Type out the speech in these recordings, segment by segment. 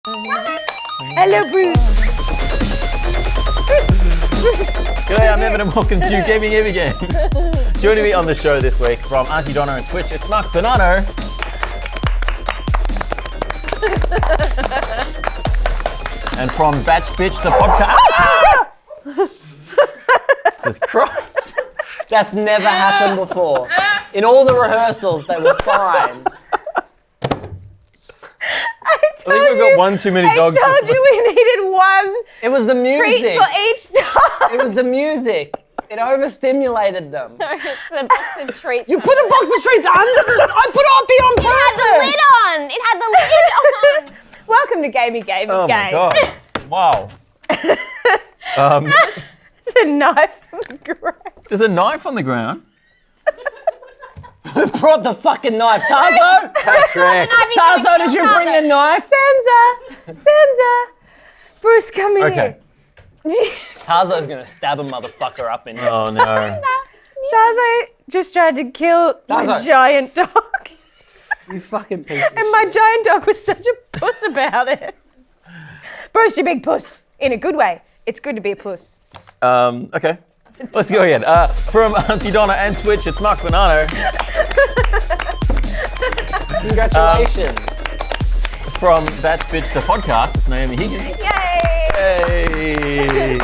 Hello, Bruce. G'day, I'm Evan and welcome to Gaming Again. Joining me on the show this week from Auntie Donna and Twitch, it's Mark Bonanno. And from Batch Bitch, the podcast. Jesus Christ. That's never happened before. In all the rehearsals, they were fine. I think we've got one too many dogs. I told you we needed one It was the treat music. for each dog. It was the music. It overstimulated them. It's a box of treats. You put a box of treats under the... I put it on It had the lid on. It had the lid on. Welcome to Gamey Game. Oh my God. Wow. It's a knife on the ground. There's a knife on the ground. Who brought the fucking knife? Tarzo? Patrick. Tarzo, did you bring the knife? Sansa. Bruce, come in. Okay. Tarzo's gonna stab a mother-fucker up in here. Oh no. Tarzo just tried to kill my Tarzo. giant dog. You fucking piece of And my giant dog was such a puss about it. Bruce, you big puss. In a good way. It's good to be a puss. Okay. Let's go again. From Auntie Donna and Twitch, it's Mark Bonanno. Congratulations. From Batch Bitch, the podcast, it's Naomi Higgins. Yay! Hey.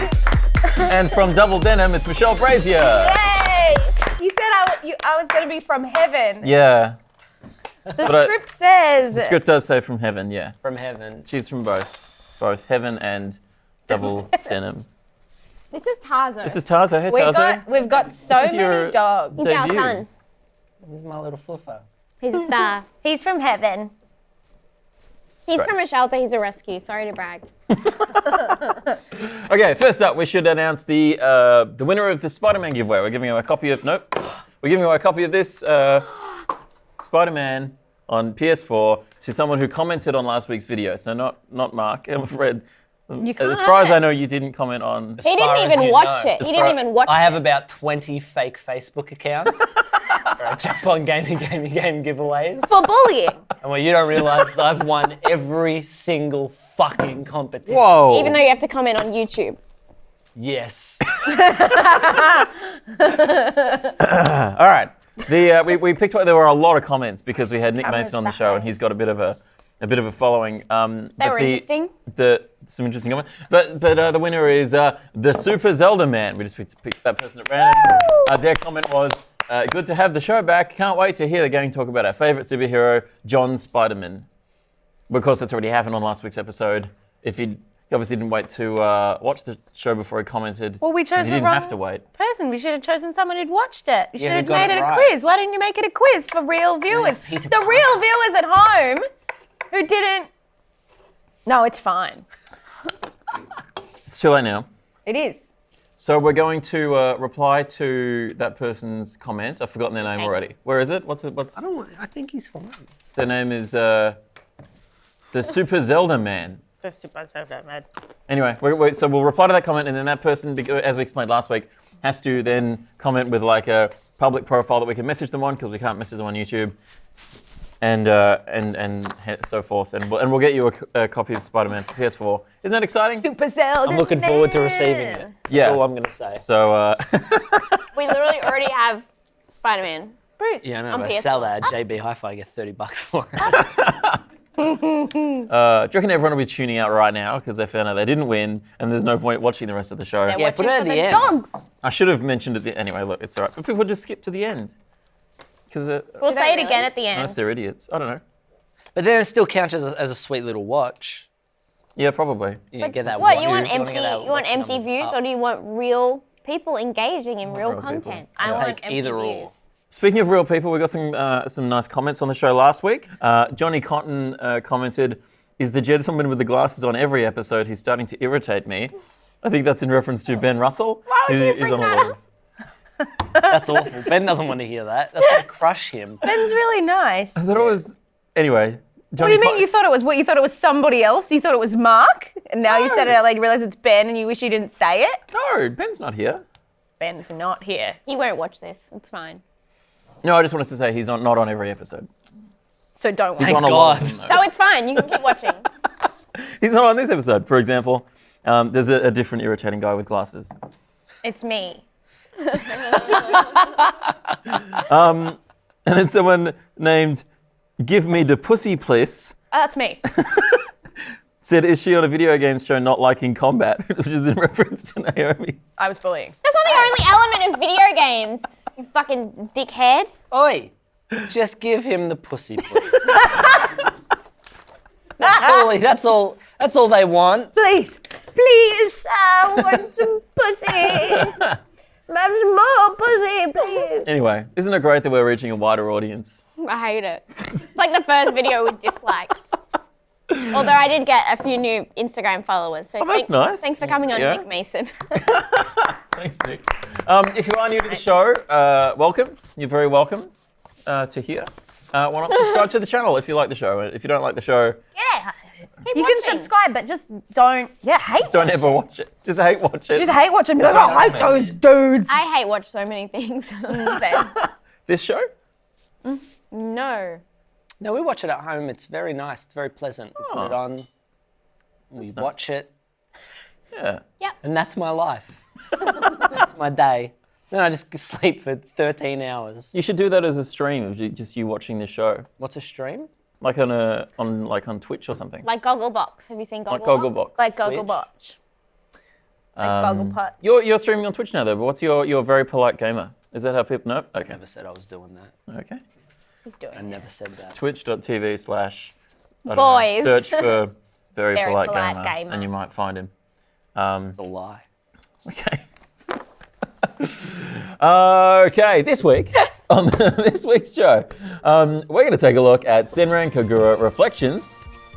And from Double Denim, it's Michelle Brasier. Yay! You said I was going to be from heaven. Yeah. The script says. The script does say from heaven, yeah. From heaven. She's from both heaven and Double Denim. This is Tarzo. This is Tarzo. Hey, Tarzo. We've got so This is your many dogs. He's our debut. son. Here's my little fluffer. He's a star. He's from heaven. He's Right. from a shelter. He's a rescue. Sorry to brag. Okay, first up, we should announce the winner of the Spider-Man giveaway. We're giving away a copy of We're giving away a copy of this Spider-Man on PS4 to someone who commented on last week's video. So not Mark. I'm afraid. As far as I know, you didn't comment on. He didn't even watch it. He didn't even watch it. I have about 20 fake Facebook accounts where I jump on game giveaways. For bullying. And what you don't realise is I've won every single fucking competition. Whoa. Even though you have to comment on YouTube. Yes. All right. We picked. There were a lot of comments because we had Nick Mason on the show, and he's got a bit of a following. They were interesting. Some interesting comments. But the winner is the Super Zelda Man. We just picked that person at random. Their comment was, "Good to have the show back. Can't wait to hear the gang talk about our favorite superhero, John Spider-Man." Because that's already happened on last week's episode. If he obviously didn't wait to watch the show before he commented. Well, we chose he the didn't wrong have to wait. person. We should have chosen someone who'd watched it. You should who have got made it it a right. quiz. Why didn't you make it a quiz for real viewers? Peter The real viewers at home who didn't. No, it's fine. It's too late now. It is. So we're going to reply to that person's comment. I've forgotten their name already. Where is it? What's I think he's fine. their name is the Super Zelda Man. Just to myself that mad. Anyway, so we'll reply to that comment, and then that person, as we explained last week, has to then comment with like a public profile that we can message them on because we can't message them on YouTube, and so forth. And we'll get you a copy of Spider-Man for PS4. Isn't that exciting? Super Zelda. I'm looking forward to receiving it. Yeah. That's all I'm going to say. So We literally already have Spider-Man. Bruce. Yeah, I know. On If I PS4. sell that at JB Hi-Fi, I get $30 for it. do you reckon everyone will be tuning out right now because they found out they didn't win, and there's no point watching the rest of the show? They're Yeah, put watching it at for the end. dogs. I should have mentioned it. Anyway, look, it's all right. But people just skip to the end because We'll say it really? again at the end. unless they're idiots. I don't know. But then it still counts as a sweet little watch. Yeah, probably. You get that What, watch. you want wanna empty? get that You want watch empty numbers views, up. or do you want real people engaging in real real people. content? I want Take empty either or. views. Speaking of real people, we got some nice comments on the show last week. Johnny Cotton commented, "Is the gentleman with the glasses on every episode? He's starting to irritate me." I think that's in reference to Ben Russell. Why would you who is bring on a that lot up? of- That's awful. Ben doesn't want to hear that. That's going to crush him. Ben's really nice. I thought it was. Anyway, What Johnny do you mean Cotton- you thought it was what? You thought it was somebody else? You thought it was Mark? And now you said it out loud, you realise it's Ben and you wish you didn't say it? No, Ben's not here. Ben's not here. He won't watch this. It's fine. No, I just wanted to say he's not on every episode. So don't He's worry. on a lot God. of them, though. So it's fine. You can keep watching. He's not on this episode. For example, there's a different irritating guy with glasses. It's me. And then someone named Give Me the Pussy Please Oh, that's me. said, is she on a video games show not liking combat? Which is in reference to Naomi. I was bullying. That's not the only element of video games, you fucking dickhead. Oi, just give him the pussy, please. That's all they want. Please, I want some pussy. Have some more pussy, please. Anyway, isn't it great that we're reaching a wider audience? I hate it. It's like the first video with dislikes. Although I did get a few new Instagram followers. So that's nice. Thanks for coming on, Yeah. Nick Mason. Thanks, Nick. If you are new to the show, welcome. You're very welcome to here. Why not subscribe to the channel if you like the show? If you don't like the show, Yeah. Keep You watching. can subscribe, but just don't. Yeah, hate. don't ever watch it. Just hate watch it. Just hate watching. I hate those dudes. I hate watch so many things. This show? No. No, we watch it at home. It's very nice. It's very pleasant. We put it on. We watch it. Yeah. And that's my life. That's my day. Then I just sleep for 13 hours. You should do that as a stream of just you watching this show, What's a stream? like on Twitch or something. Like Gogglebox. Have you seen Gogglebox? Like Gogglebox. Like Goggle Twitch. Botch. Like Goggle Pot. You're streaming on Twitch now, though. But what's your very polite gamer? Is that how people know? Okay. Never said I was doing that. Okay. I never said that. Twitch.tv/ Boys. search for very polite polite gamer, gamer. and you might find him. It's a lie. Okay. Okay, this week, on this week's show, we're going to take a look at Senran Kagura Reflections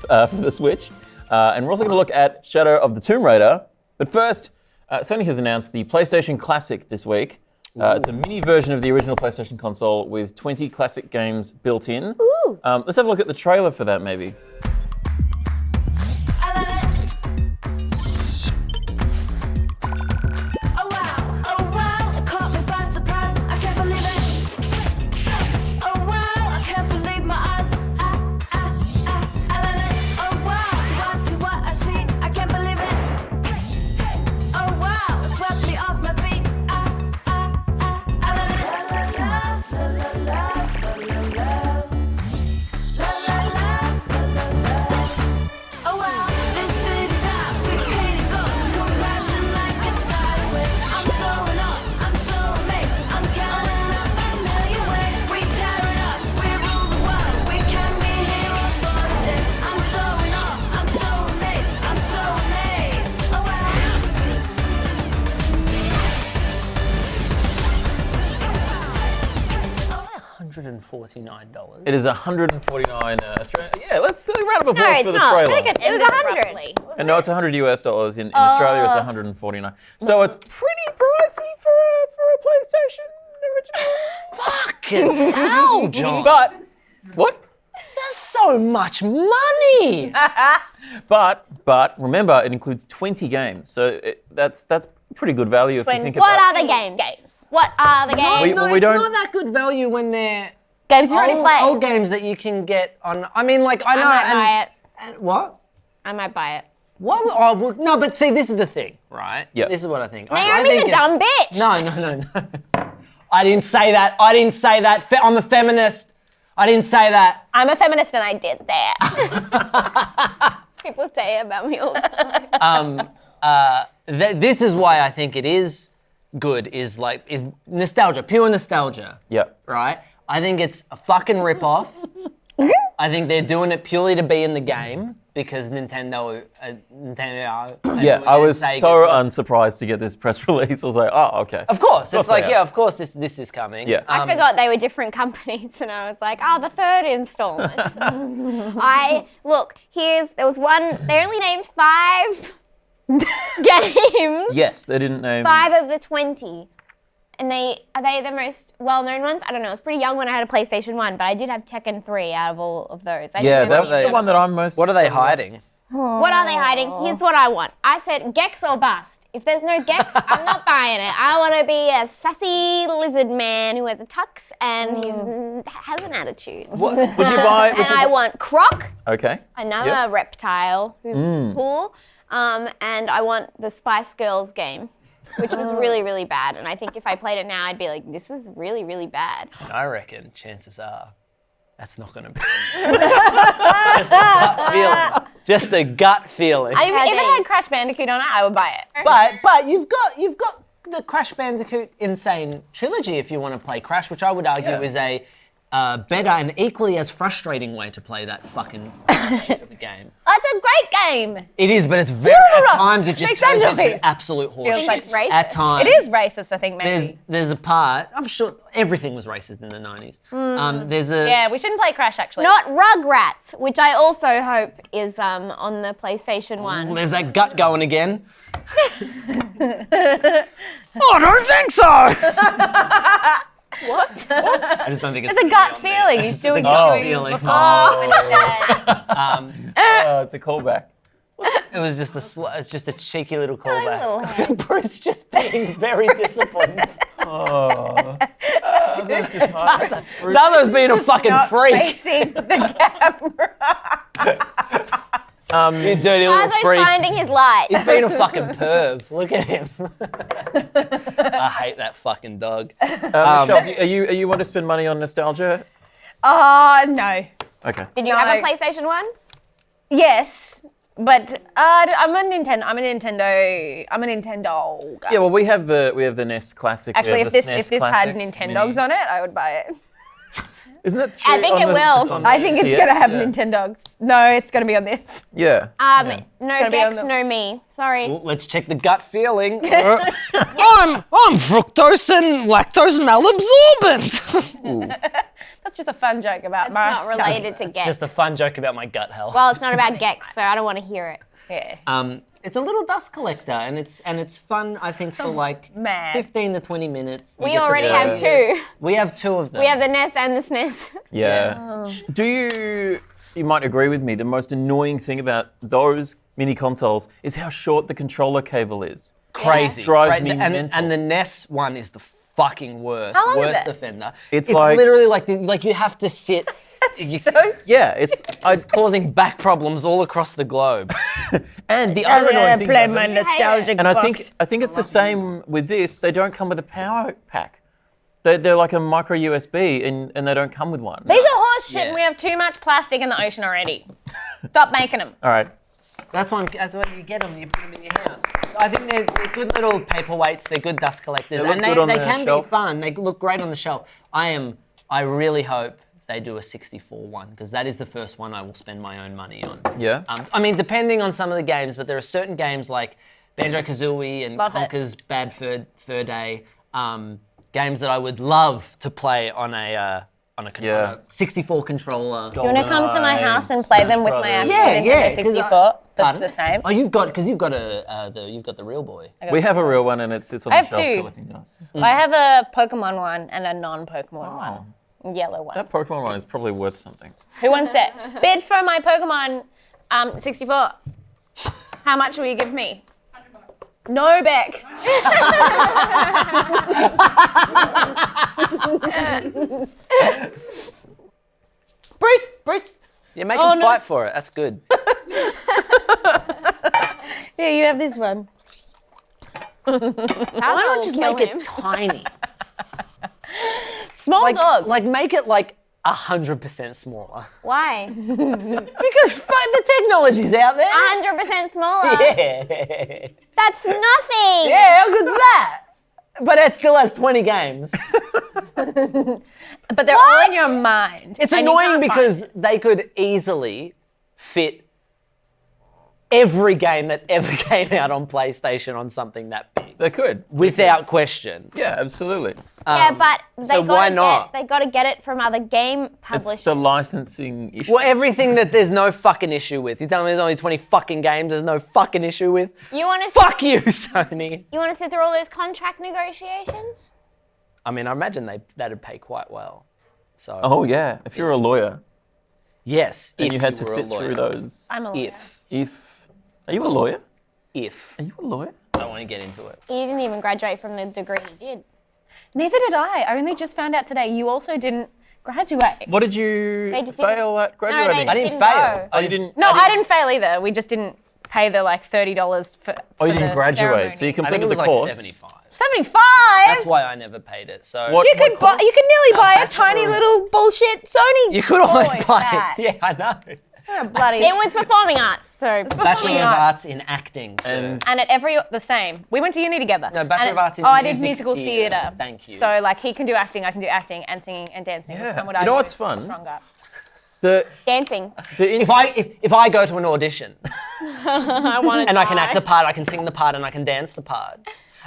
for the Switch, and we're also going to look at Shadow of the Tomb Raider. But first, Sony has announced the PlayStation Classic this week. It's a mini version of the original PlayStation console with 20 classic games built in. Let's have a look at the trailer for that, maybe. $149. It is 149 Australian. Yeah, let's round of applause No, for it's the not. trailer. It was 100. And no, it's $100 US. In Australia, it's 149. So it's pretty pricey for a PlayStation original. Fucking hell, John. But what? That's so much money. But remember, it includes 20 games. So that's pretty good value if you think What about are the games? What are the games? We- No, we it's don't- not that good value when they're Games you already played. old games that you can get on. I mean, like I know. I might buy it. And what? I might buy it. What? Oh, well, no, but see, this is the thing, right? Yeah. This is what I think. Naomi's think a dumb bitch. No. I didn't say that. I'm a feminist. I didn't say that. I'm a feminist and I did that. People say it about me all the time. This is why I think it is good. Is like nostalgia, pure nostalgia. Yep. Right? I think it's a fucking rip-off. I think they're doing it purely to be in the game because Nintendo. Yeah, I was Sega's so like- unsurprised to get this press release. I was like, oh, okay. Of course, it's they like, are. yeah, of course this is coming. Yeah. I forgot they were different companies, and I was like, oh, the third installment. There was one. They only named 5 games. Yes, they didn't name. 5 of the 20. And are they the most well-known ones? I don't know. I was pretty young when I had a PlayStation 1, but I did have Tekken 3 out of all of those. Yeah, that was the one that I'm most. What are they hiding? What are they hiding? Here's what I want. I said Gex or bust. If there's no Gex, I'm not buying it. I want to be a sassy lizard man who has a tux and has an attitude. What would you buy? And I want Croc, Okay. another Yep. reptile who's cool, and I want the Spice Girls game, which was really, really bad. And I think if I played it now, I'd be like, this is really, really bad. I reckon chances are that's not going to be. Just a gut feeling. Just a gut feeling. If it had Crash Bandicoot on it, I would buy it. But you've got the Crash Bandicoot Insane trilogy if you want to play Crash, which I would argue is a better and equally as frustrating way to play that fucking shit of a game. Oh, it's a great game. It is, but it's very at times it just Makes that turns into noise. absolute I think horseshit. it's racist. At times, It is racist, I think, maybe. There's a part. I'm sure everything was racist in the 90s. There's a Yeah, we shouldn't play Crash, actually. Not Rugrats, which I also hope is on the PlayStation 1. There's that gut going again. I don't think so. What? I just don't think it's It's a gut feeling. He's doing gut doing feeling. before. It's a callback. It was just just a cheeky little callback. little head. Bruce just being very disciplined. That's just hard. Dado's being a fucking freak. Facing the camera. You dirty little Dado's freak. finding his light. He's being a fucking perv. Look at him. I hate that fucking dog. Michelle, are you want to spend money on nostalgia? No. Okay. Did you have a PlayStation 1? Yes, but I'm a Nintendo guy. Yeah, well, we have the NES Classic. Actually, we if have this the SNES had Classic Nintendogs Mini. on it, I would buy it. Isn't that true? I think it will. it's on I think it's PS? gonna have Yeah. Nintendogs. No, it's gonna be on this. Yeah. No Gonna be on Gex, the- no me. Sorry. Let's check the gut feeling. I'm fructose and lactose malabsorbent. That's just a fun joke about my Not related to Gex. Just a fun joke about my gut health. Well, it's not about Gex, so I don't want to hear it. Yeah. It's a little dust collector, and it's fun. I think for like Mad. 15 to 20 minutes. You We get to already play. have two. We have two of them. We have the NES and the SNES. Yeah. Do you might agree with me, the most annoying thing about those mini consoles is how short the controller cable is. Crazy. Drives me and, mental. and the NES one is the fucking worst. How long is worst it? offender. It's It's like- literally like you have to sit. It's Yeah, it's causing back problems all across the globe. and the other annoying thing play about my them- nostalgic and I box. think it's the same with this. They don't come with a power pack. They're like a micro USB and they don't come with one. These are horse shit, Yeah. and we have too much plastic in the ocean already. Stop making them. All right. That's why you get them. You put them in your house. I think they're good little paperweights. They're good dust collectors, They look and good on they the can shelf. be fun. They look great on the shelf. I really hope they do a 64 one because that is the first one I will spend my own money on. Yeah. I mean, depending on some of the games, but there are certain games like Banjo-Kazooie and Love it. Conker's Bad Fur Day, games that I would love to play on a on a 64 controller. You want to come to my house and play them with my actual Yeah, Nintendo 'cause 64? That's Pardon? the same. Oh, you've got the real boy. We have a real one and it's on I the have shelf two. collecting dust. I have a Pokemon one and a non-Pokemon one. Yellow one. That Pokemon one is probably worth something. Who wants it? Bid for my Pokemon 64. How much will you give me? No, Beck. Bruce. Yeah, make Oh, him no. fight for it. That's good. Yeah, you have this one. Why not just make it tiny? Small dogs. Like make it like 100% smaller. Why? Because the technology's out there. 100% smaller. Yeah. That's nothing. Yeah, how good's that? But it still has 20 games. But they're all in your mind. It's and you annoying can't because they could easily fit every game that ever came out on PlayStation on something that big. They could. Without question. Yeah, absolutely. Yeah, but so why not? They gotta get it from other game It's publishers. the licensing issue. Well, everything that there's no fucking issue with. You tell me there's only 20 fucking games there's no fucking issue with? You want to? Fuck you, Sony. You want to sit through all those contract negotiations? I mean, I imagine that'd pay quite well. So Oh yeah, if you're a lawyer. Yes. And if you had to were a sit through lawyer. those. I'm a lawyer. If. Are you a lawyer? If. Are you a lawyer? I want to get into it. You didn't even graduate from the degree you did. Neither did I. I only just found out today. You also didn't graduate. What did you They just fail at graduating? I didn't Didn't fail. go. I you just, didn't. No, I didn't fail either. We just didn't pay the like $30 for. Oh, you for didn't the graduate, ceremony. so you I think completed it was the like course. 75. 75. That's why I never paid it. So What- You could buy. course? You could nearly buy a Bachelor tiny of- little bullshit Sony. You could almost boy buy that. it. Yeah, I know. You're a bloody. It was performing arts, so Bachelor of Arts. Arts in acting. So. And And at the same. We went to uni together. No, Bachelor And of Arts in I did music musical theatre. theatre. Thank you. So like he can do acting, I can do acting and singing and dancing. Yeah. Which one would You I know do what's is fun? Stronger. the dancing. if I go to an audition I want to and I can act the part, I can sing the part, and I can dance the part,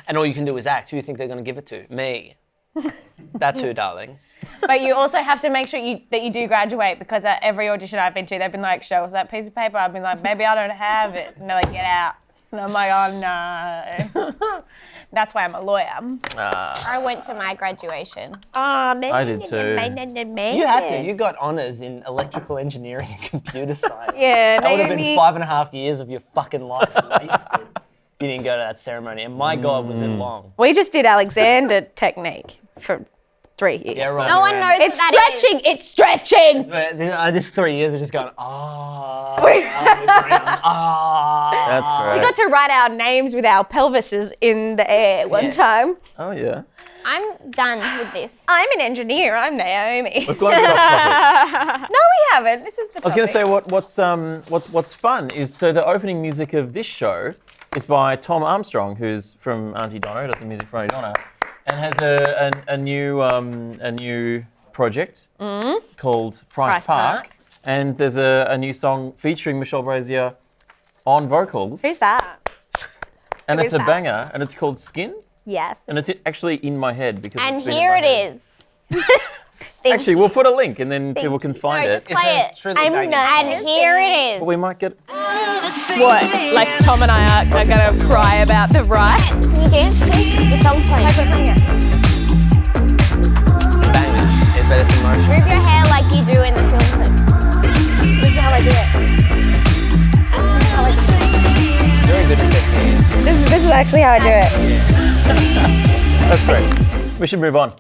and all you can do is act, who do you think they're going to give it to? Me. That's who, darling. But you also have to make sure that you do graduate, because at every audition I've been to, they've been like, show us that piece of paper. I've been like, maybe I don't have it. And they're like, get out. And I'm like, oh no. That's why I'm a lawyer. I went to my graduation. I did too. You had to. You got honours in electrical engineering and computer science. Yeah, That would have been Naomi- 5.5 years of your fucking life wasted. You didn't go to that ceremony, and my God, was it long. We just did Alexander technique for 3 years. Yeah, right. No one knows It's what that stretching. is. It's stretching. But this 3 years of just going, ah, That's great. We got to write our names with our pelvises in the air one Yeah. time. Oh yeah. I'm done with this. I'm an engineer. I'm Naomi. We've gone a bit off topic. No, we haven't. This is the I was going to say what's fun is so the opening music of this show is by Tom Armstrong, who's from Auntie Donna, who does the music for Auntie Donna, and has a new project called Price Park. And there's a new song featuring Michelle Brasier on vocals, Who's that? and who it's is a that? banger, and it's called Skin, Yes. and it's actually in my head because And it's been here in my it head. is. Actually, we'll put a link, and then people can find No, it. just play it. truly I'm banging not- song. And here it is. But we might get. What? Like Tom and I are going to cry about the rights? Can you dance, please? The song's playing. It's a banger. But it's emotional. Move your hair like you do in the film clip. This is how I do it. Very good at technique. This is actually how I do it. That's great. We should move on.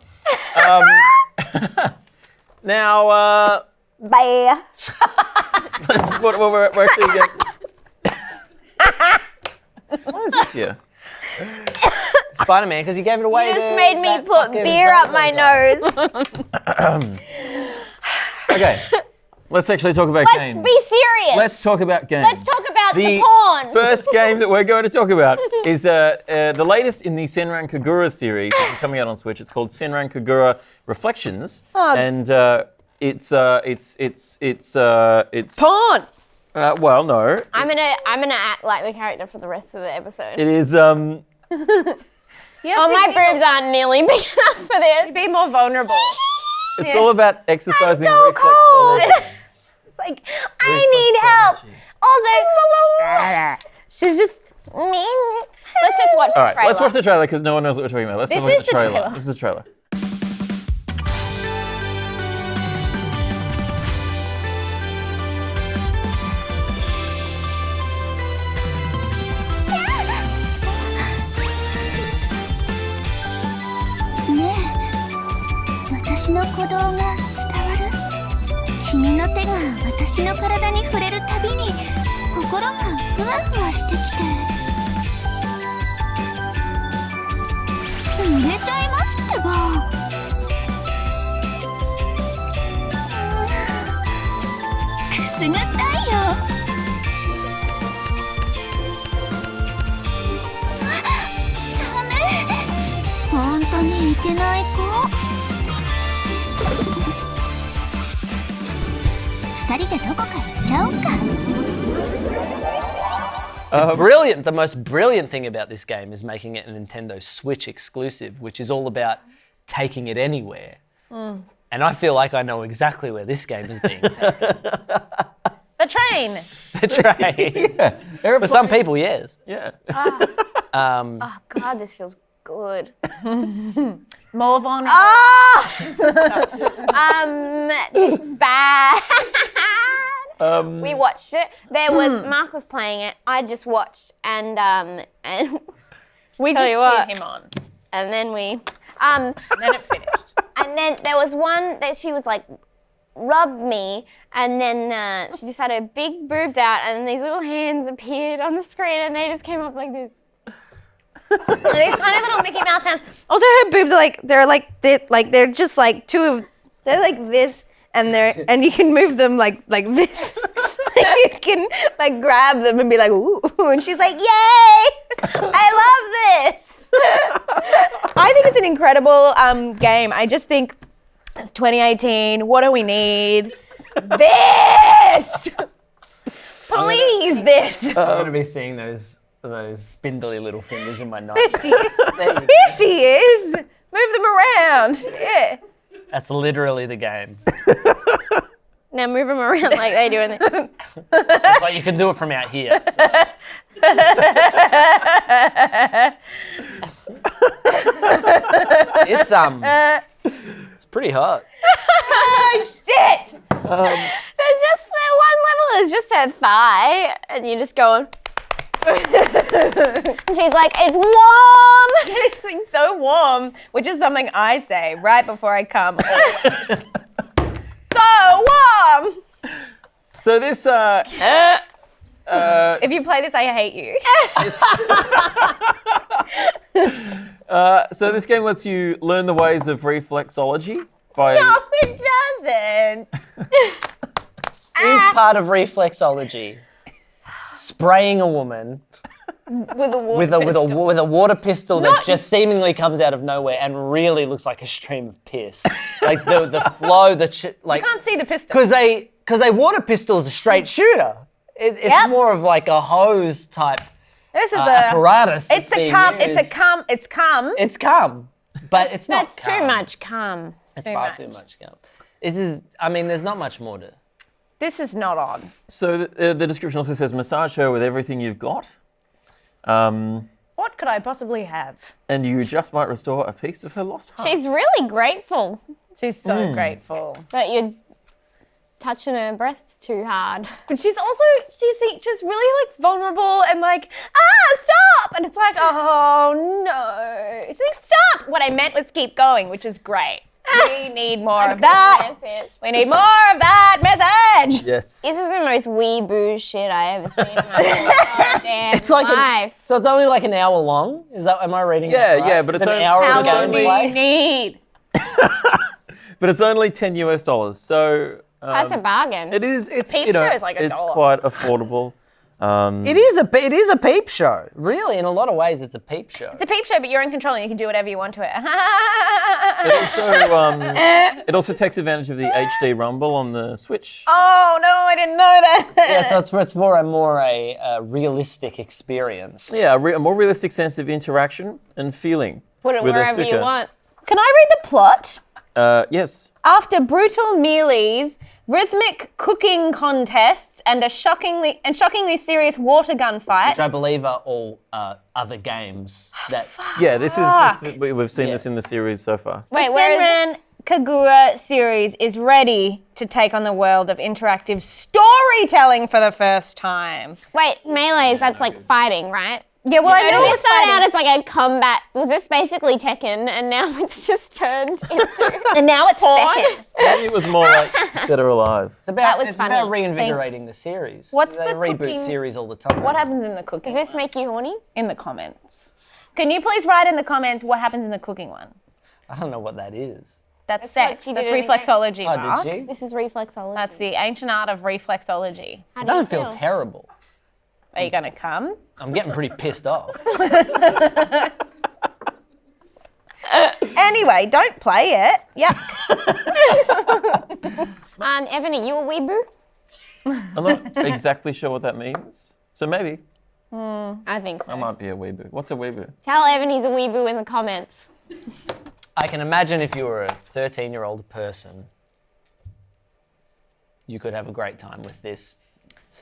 Now, Bye. what we're actually getting. What is this here? Spider-Man, because you gave it away. You just to made me that put fucking beer up my Zelda nose. Okay, let's actually talk about Let's games. be serious. Let's talk about games. Let's talk about the porn. First game that we're going to talk about is the latest in the Senran Kagura series, which is coming out on Switch. It's called Senran Kagura Reflections, and it's Porn. well, no, I'm gonna act like the character for the rest of the episode. it is Oh, my boobs aren't nearly big enough for this. Be more vulnerable. It's all about exercising so cold. reflexology. It's like, I need help. Also, she's just mean. Let's just watch the All right, trailer. let's watch the trailer because no one knows what we're talking about. Let's This watch is the the trailer. trailer. This is the trailer. 私の鼓動が伝わる。君の手が私の体に触れるたびに心がふわふわしてきて濡れちゃいますってば。くすぐったいよ。ダメ。本当にいけない子。二人でどこか行っちゃおうか。Brilliant. The most brilliant thing about this game is making it a Nintendo Switch exclusive, which is all about taking it anywhere. And I feel like I know exactly where this game is being taken. The train. The train. For some people, yes. Yeah. Oh God, this feels good. More vulnerable. Oh! This is bad. We watched it. There was Mark was playing it. I just watched and We Tell just you what. cheered him on. and then we And then it finished. and then there was one that she was like rubbed me, and then she just had her big boobs out, and these little hands appeared on the screen, and they just came up like this. These tiny little Mickey Mouse hands. Also, her boobs are they're just like they're like this, and you can move them like this. You can like grab them and be like, ooh, and she's like, yay! I love this. I think it's an incredible game. I just think it's 2018. What do we need? This, please, this. I'm going to be seeing those spindly little fingers in my knife. Here she is. Move them around. Yeah. That's literally the game. Now move them around like they do in the... It's like you can do it from out here. So. It's pretty hot. Oh, shit. There's just that one level is just her thigh, and you're just going. And she's like, it's warm. It's like so warm, which is something I say right before I come. Always. So warm. So this, If you play this, I hate you. so this game lets you learn the ways of reflexology by. No, it doesn't. Is part of reflexology spraying a woman With a water with a water pistol that just seemingly comes out of nowhere and really looks like a stream of piss. Like the flow, You can't see the pistol. because a water pistol is a straight shooter. It's Yep. more of like a hose type This is apparatus. It's that's a being cum. used. It's cum. It's cum, but it's not. That's cum. too much cum. It's too far much. too much cum. There's not much more to. This is not on. So the description also says massage her with everything you've got. What could I possibly have? And you just might restore a piece of her lost heart. She's really grateful She's so grateful. that you're touching her breasts too hard. But she's just really like vulnerable and like, stop! And it's like, oh no. She's like, stop! What I meant was keep going, which is great. We need more of that. Message. We need more of that message. Yes. This is the most weeboo shit I ever seen in my whole damn It's like life. so it's only like an hour long. Am I reading? Yeah, that right? yeah, but it's an only- hour How of long do you gameplay. need? But it's only $10 US. So That's a bargain. it is. It's Peep you know, show is like it's $1. quite affordable. It is a peep show. Really, in a lot of ways, it's a peep show. It's a peep show, but you're in control and you can do whatever you want to it. It also takes advantage of the HD Rumble on the Switch. Oh no, I didn't know that. Yeah, so it's for a realistic experience. Yeah, a more realistic sense of interaction and feeling. Put it with wherever you Asuka. want. Can I read the plot? Yes. After brutal mealees, rhythmic cooking contests, and shockingly serious water gun fights. Which I believe are all other games that. Yeah, this is we've seen this in the series so far. Wait, the where is Senran Kagura series is ready to take on the world of interactive storytelling for the first time. this? Wait, melees, that's like fighting, right? Yeah, well, I So know did it it's start fighting. out as like a combat? Was this basically Tekken, and now it's just turned into and now it's Tekken. Maybe it was more like Dead or Alive. It's about was it's funny. about reinvigorating the series. What's they the reboot cooking- series all the time. What happens in the cooking? Does this make you horny? in the comments? Can you please write in the comments what happens in the cooking one? I don't know what that is. That's what sex. she That's did in the game. reflexology. Oh, Mark. did she? This is reflexology. That's the ancient art of reflexology. How I do you don't feel terrible. Are you gonna come? I'm getting pretty pissed off. Anyway, don't play it. Yep. Evan, are you a weeboo? I'm not exactly sure what that means. So maybe I think so. I might be a weeboo. What's a weeboo? Tell Evan he's a weeboo in the comments. I can imagine if you were a 13-year-old person, you could have a great time with this.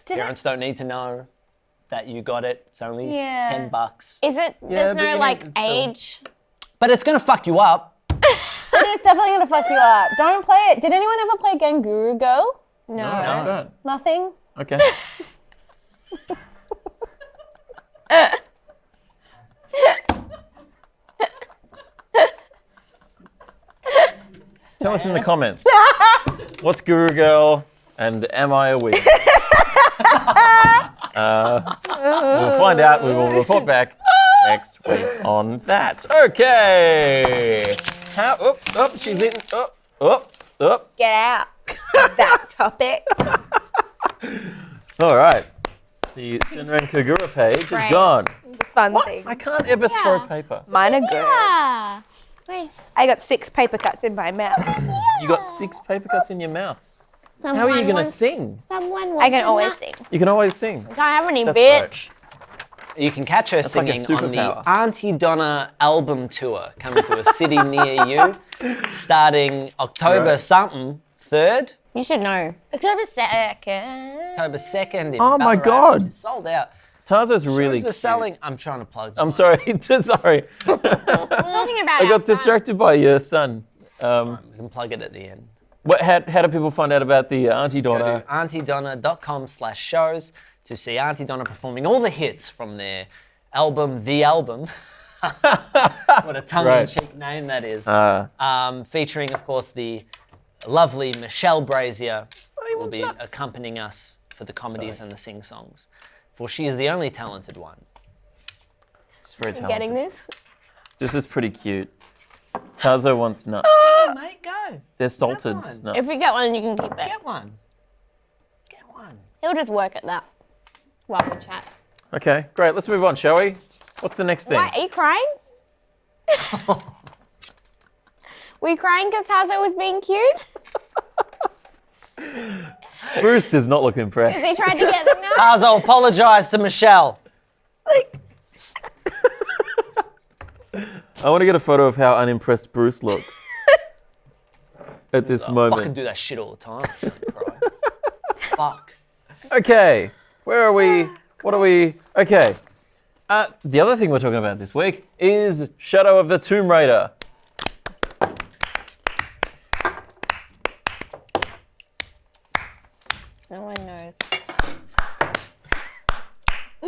Parents don't need to know that you got it. It's only $10. Is it? There's but you no know, like it's, age. But it's gonna fuck you up. It is definitely gonna fuck you up. Don't play it. Did anyone ever play Ganguru Girl? No. What's that? Nothing. Okay. Tell us in the comments. What's Guru Girl and am I a wig? We'll find out. We will report back next week on that. Okay. She's eating. Get out. That topic. All right. The Senran Kagura page is Great. gone. Fun thing. I can't ever throw paper. Mine are good. Yeah. Wait. I got 6 paper cuts in my mouth. You got 6 paper cuts in your mouth. How are Someone you going to wants- sing? Someone I can wants always nuts. sing. You can always sing. Don't have any, That's bitch. great. You can catch her like a singing on the superpower. Auntie Donna album tour coming to a city near you, starting October Right. something, 3rd, You should know. October 2nd. October 2nd in Oh my Ballarat. God. Sold out. Tazo's really Shows are selling. I'm trying to plug. I'm sorry. Sorry. Talking about I got outside. distracted by your son. We can plug it at the end. How do people find out about the Auntie Go Donna? to auntiedonna.com/shows to see Auntie Donna performing all the hits from their album, The Album. What a tongue-in-cheek name that is. Featuring, of course, the lovely Michelle Brasier will be accompanying us for the comedies and the sing-songs. For she is the only talented one. It's very talented. Getting this? This is pretty cute. Tazo wants nuts. Oh, mate, go. They're salted one. nuts. If we get one, you can keep it. Get one. Get one. He'll just work at that while we chat. Okay, great. Let's move on, shall we? What's the next thing? Why, are you crying? Were you crying because Tazo was being cute? Bruce does not look Is impressed. he trying to get them now? Tazo, apologise to Michelle. I want to get a photo of how unimpressed Bruce looks at this Fucking moment. do that shit all the time. Cry. Fuck. Okay, where are we? What are we? Okay. The other thing we're talking about this week is Shadow of the Tomb Raider. No one knows.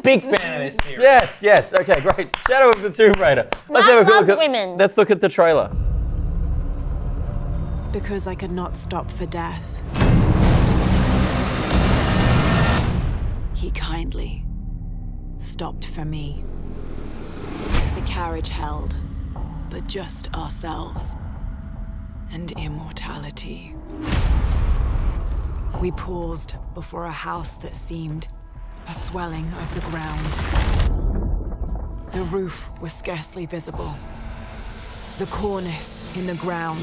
Big fan of this series. Yes. Okay, great. Shadow of the Tomb Raider. Let's Mom have a quick loves look at, women. Let's look at the trailer. Because I could not stop for death. He kindly stopped for me. The carriage held, but just ourselves and immortality. We paused before a house that seemed a swelling of the ground. The roof was scarcely visible. The cornice in the ground.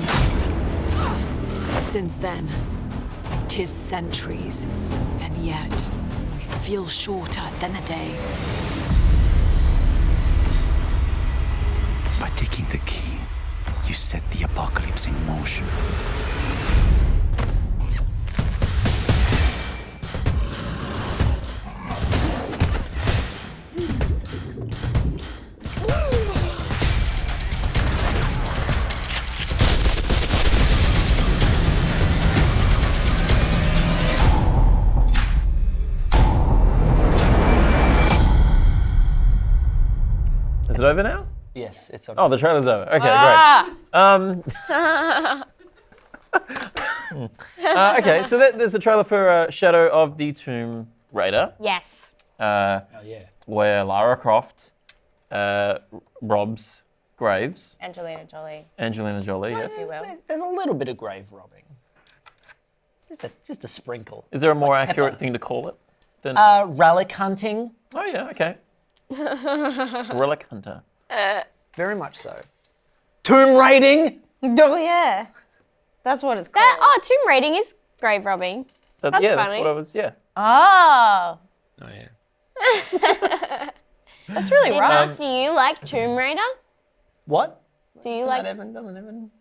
Since then, 'tis centuries, and yet feels shorter than a day. By taking the key, you set the apocalypse in motion. Is it over now? Yes, it's on. Oh, the trailer's over. Okay, great. Okay, so there's a trailer for Shadow of the Tomb Raider, Yes. Oh, yeah. where Lara Croft robs graves. Angelina Jolie. Angelina Jolie, yes. There's a little bit of grave robbing. Just a sprinkle. Is there a more accurate thing to call it than? Relic hunting, Oh yeah, okay. Relic Hunter. very much so. Tomb raiding. Oh, yeah. That's what it's called. Tomb raiding is grave robbing. That's funny. That's what I was. Yeah. Oh. Oh yeah. That's really rough. Do you like Tomb Raider? What? Do you Doesn't like? that Evan? Doesn't Evan?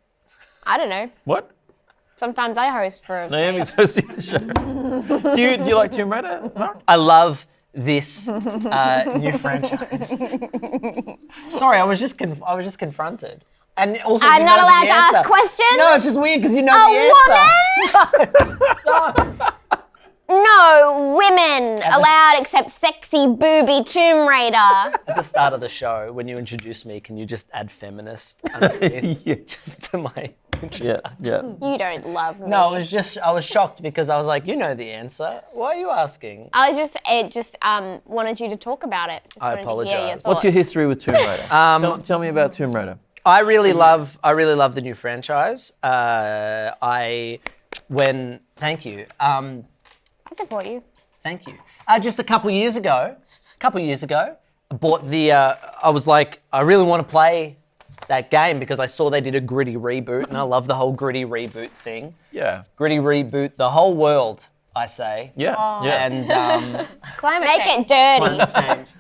I don't know. What? Sometimes I host for. Naomi's hosting the show. do you like Tomb Raider, Mark? I love this new franchise. Sorry, I was just confronted. And also, I'm you not know allowed the to ask answer. questions? No, it's just weird because you know A the answer. woman? No, women allowed except sexy booby Tomb Raider. At the start of the show, when you introduce me, can you just add feminist underneath just to my introduction? Yeah. You don't love me. No, I was shocked because I was like, you know the answer. Why are you asking? It just wanted you to talk about it. Just I wanted to hear your apologise. What's your thoughts. history with Tomb Raider? Tell me about Tomb Raider. I really love the new franchise. Thank you. I support you. Thank you. Just a couple years ago, I bought I was like, I really want to play that game because I saw they did a gritty reboot, and I love the whole gritty reboot thing. Yeah. Gritty reboot the whole world, I say. Yeah. Yeah. And Climate Make change. it dirty. climate change.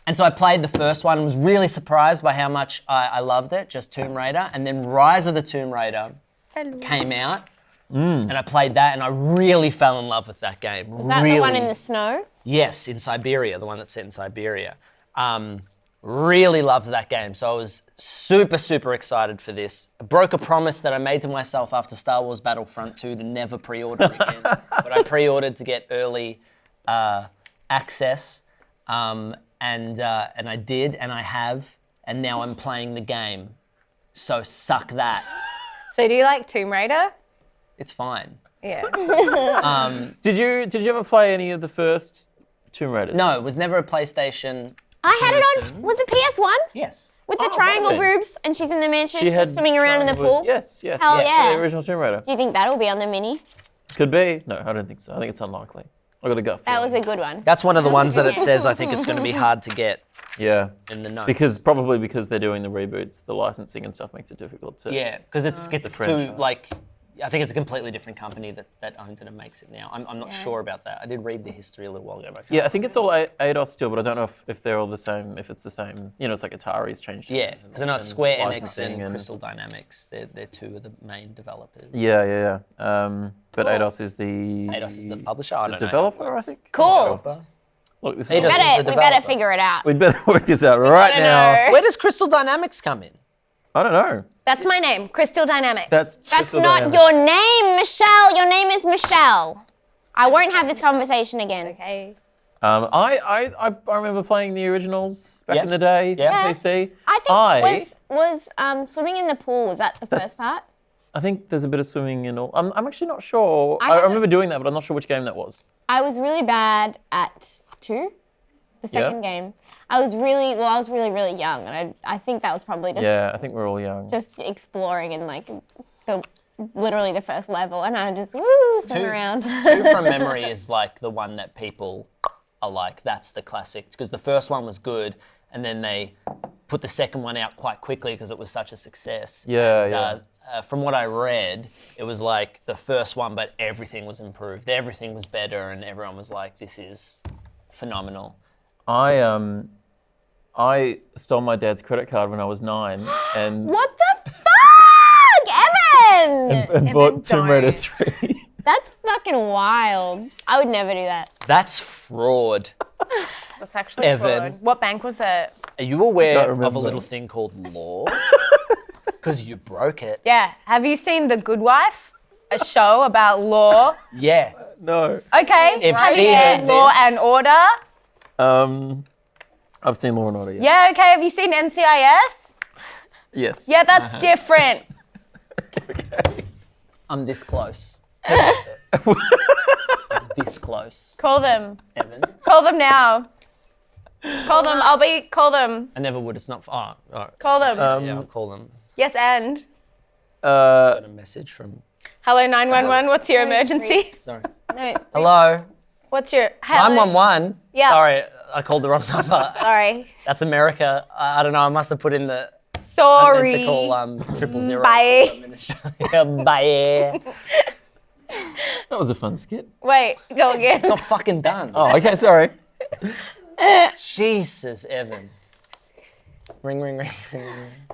And so I played the first one and was really surprised by how much I loved it, just Tomb Raider. And then Rise of the Tomb Raider came out. And I played that, and I really fell in love with that game. Was that the one in the snow? Yes, in Siberia, the one that's set in Siberia. Really loved that game, so I was super, super excited for this. I broke a promise that I made to myself after Star Wars Battlefront 2 to never pre-order again. But I pre-ordered to get early access, and I did, and I have, and now I'm playing the game. So suck that. So do you like Tomb Raider? It's fine. Yeah. Did you ever play any of the first Tomb Raiders? No, it was never a PlayStation. I had it on. Was it PS1? Yes. With the triangle okay. boobs, and she's in the mansion, She she's had swimming around in the triangle- pool. Yes. Hell yes, yeah. The original Tomb Raider. Do you think that'll be on the mini? Could be. No, I don't think so. I think it's unlikely. I got a gut That feeling. was a good one. That's one of the ones that it says I think it's going to be hard to get Yeah. in the notes. Because they're doing the reboots, the licensing and stuff makes it difficult to. Yeah, because it's too, franchise. like, I think it's a completely different company that owns it and makes it now. I'm not sure about that. I did read the history a little while ago. But Yeah, I think it's all Eidos still, but I don't know if they're all the same. If it's the same, it's like Atari's changed. yeah, hands because I know it's Square Enix licensing and Crystal Dynamics. They're two of the main developers. Yeah. But Eidos is the Eidos is the publisher. I don't know. developer, I think. Cool. Look, this Eidos is is the We better developer. figure it out. we'd better work this out right now. Where does Crystal Dynamics come in? I don't know. That's my name, Crystal Dynamics. That's That's not your name, Michelle. Your name is Michelle. I won't have this conversation again. Okay. I remember playing the originals back Yeah. in the day. Yeah. on PC. I think was swimming in the pool. Was that the first part? I think there's a bit of swimming and all. I'm actually not sure. I I haven't- remember doing that, but I'm not sure which game that was. I was really bad at 2, the second game. I was really young, and I think that was probably just Yeah, I think we're all young. just exploring and like literally the first level, and I just swim around. 2 from memory is like the one that people are like, that's the classic. Because the first one was good, and then they put the second one out quite quickly because it was such a success. Yeah. From what I read, it was like the first one, but everything was improved. Everything was better, and everyone was like, this is phenomenal. I stole my dad's credit card when I was 9 and, What the fuck, Evan? and bought Tomb don't. Raider 3. That's fucking wild. I would never do that. That's fraud. That's actually Evan. fraud. What bank was it? Are you aware Can't of a remember. little thing called law? Because you broke it. Yeah. Have you seen The Good Wife? A show about law. Yeah. No. Okay. If Have she you had seen Law this- and Order? I've seen Law and Order. Yeah, okay. Have you seen NCIS? Yes. Yeah, that's different. I'm this close. This close. Call them. Evan. Call them now. Call them. Call them. I never would. It's not. Oh, all right. Call them. Yeah, I'll call them. Yes, and. Got a message from. Hello, 911. What's your emergency? Sorry. No. Hello. What's your. Hello. 911. Yeah. Sorry, I called the wrong number. Sorry. That's America. I don't know. I must have put in the. I meant Sorry. to call 000. Bye. Bye. That was a fun skit. Wait, go again. Not fucking done. Oh, okay, sorry. Jesus, Evan. Ring, ring, ring, ring.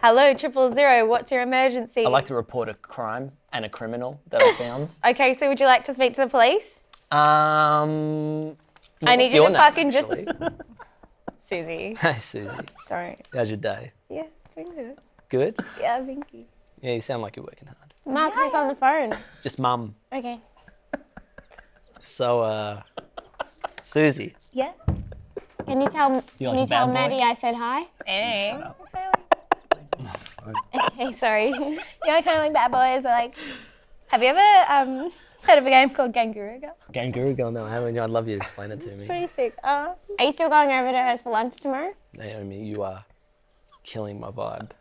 Hello, 000. What's your emergency? I'd like to report a crime and a criminal that I found. Okay, so would you like to speak to the police? I I need you to fucking just. Susie. Hey, Susie. Sorry. How's your day? Yeah, it's pretty good. Good? Yeah, thank you. Yeah, you sound like you're working hard. Mark, who's on the phone? Just mum. Okay. So, Susie. Yeah. Can you tell You can like you a tell bad boy? Maddie I said hi? Hey. Okay, sorry. You know, kind of like bad boys are like. Have you ever heard of a game called Kangaroo Girl? Kangaroo Girl, no, I haven't. I'd love you to explain it to me. Pretty sick. Are you still going over to hers for lunch tomorrow? Naomi, you are killing my vibe.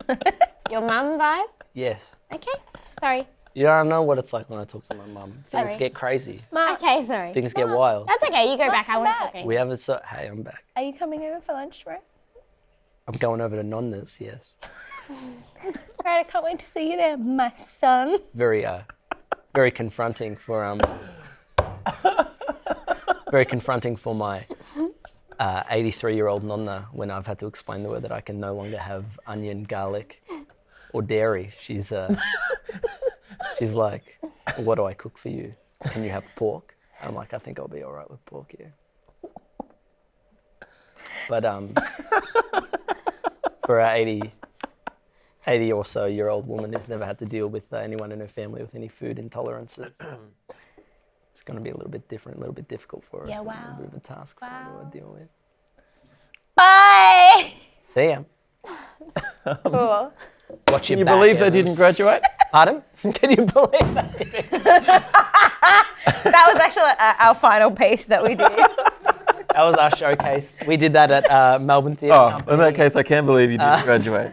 Your mum vibe? Yes. Okay. Sorry. You don't know what it's like when I talk to my mum. Things Sorry. get crazy. Okay, sorry. Things get wild. That's okay. You go back. I won't talk anymore. We have a hey, I'm back. Are you coming over for lunch tomorrow? I'm going over to Nonna's, yes. Right, I can't wait to see you there, my son. Very confronting for very confronting for my 83-year-old Nonna when I've had to explain to her that I can no longer have onion, garlic, or dairy. She's like, what do I cook for you? Can you have pork? I'm like, I think I'll be all right with pork, yeah. But for our 80 or so year old woman who's never had to deal with anyone in her family with any food intolerances, it's going to be a little bit different, a little bit difficult for her. Yeah, A wow. little bit of a task for her to deal with. Bye. See ya. Cool. Watch Can your you back, believe they Evan. didn't graduate? Pardon? Can you believe that didn't? That was actually our final piece that we did. That was our showcase. We did that at Melbourne Theatre Oh, Company. in that case, I can't believe you didn't graduate.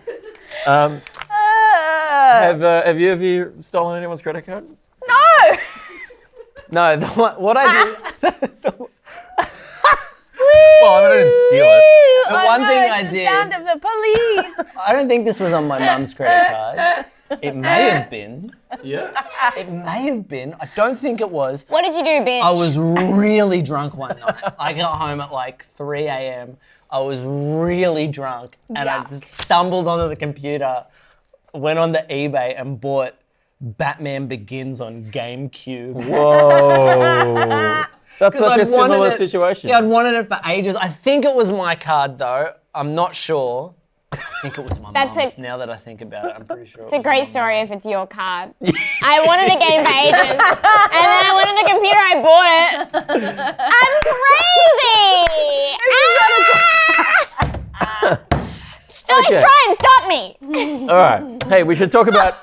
Have you stolen anyone's credit card? No. No, what I do... Well, I didn't steal it. The one thing I The did... sound of the police. I don't think this was on my mum's credit card. It may have been. Yeah. It may have been. I don't think it was. What did you do, bitch? I was really drunk one night. I got home at like 3 a.m. I was really drunk and I just stumbled onto the computer, went on the eBay and bought Batman Begins on GameCube. Whoa. That's such I'd a similar wanted it- situation. Yeah, I'd wanted it for ages. I think it was my card though. I'm not sure. I think it was my That's mum's. a- Now that I think about it, I'm pretty sure. It's a great story if it's your card. I wanted a game for ages, and then I went on the computer, I bought it. I'm crazy! Stop! Okay. Try and stop me! All right. Hey, we should talk about...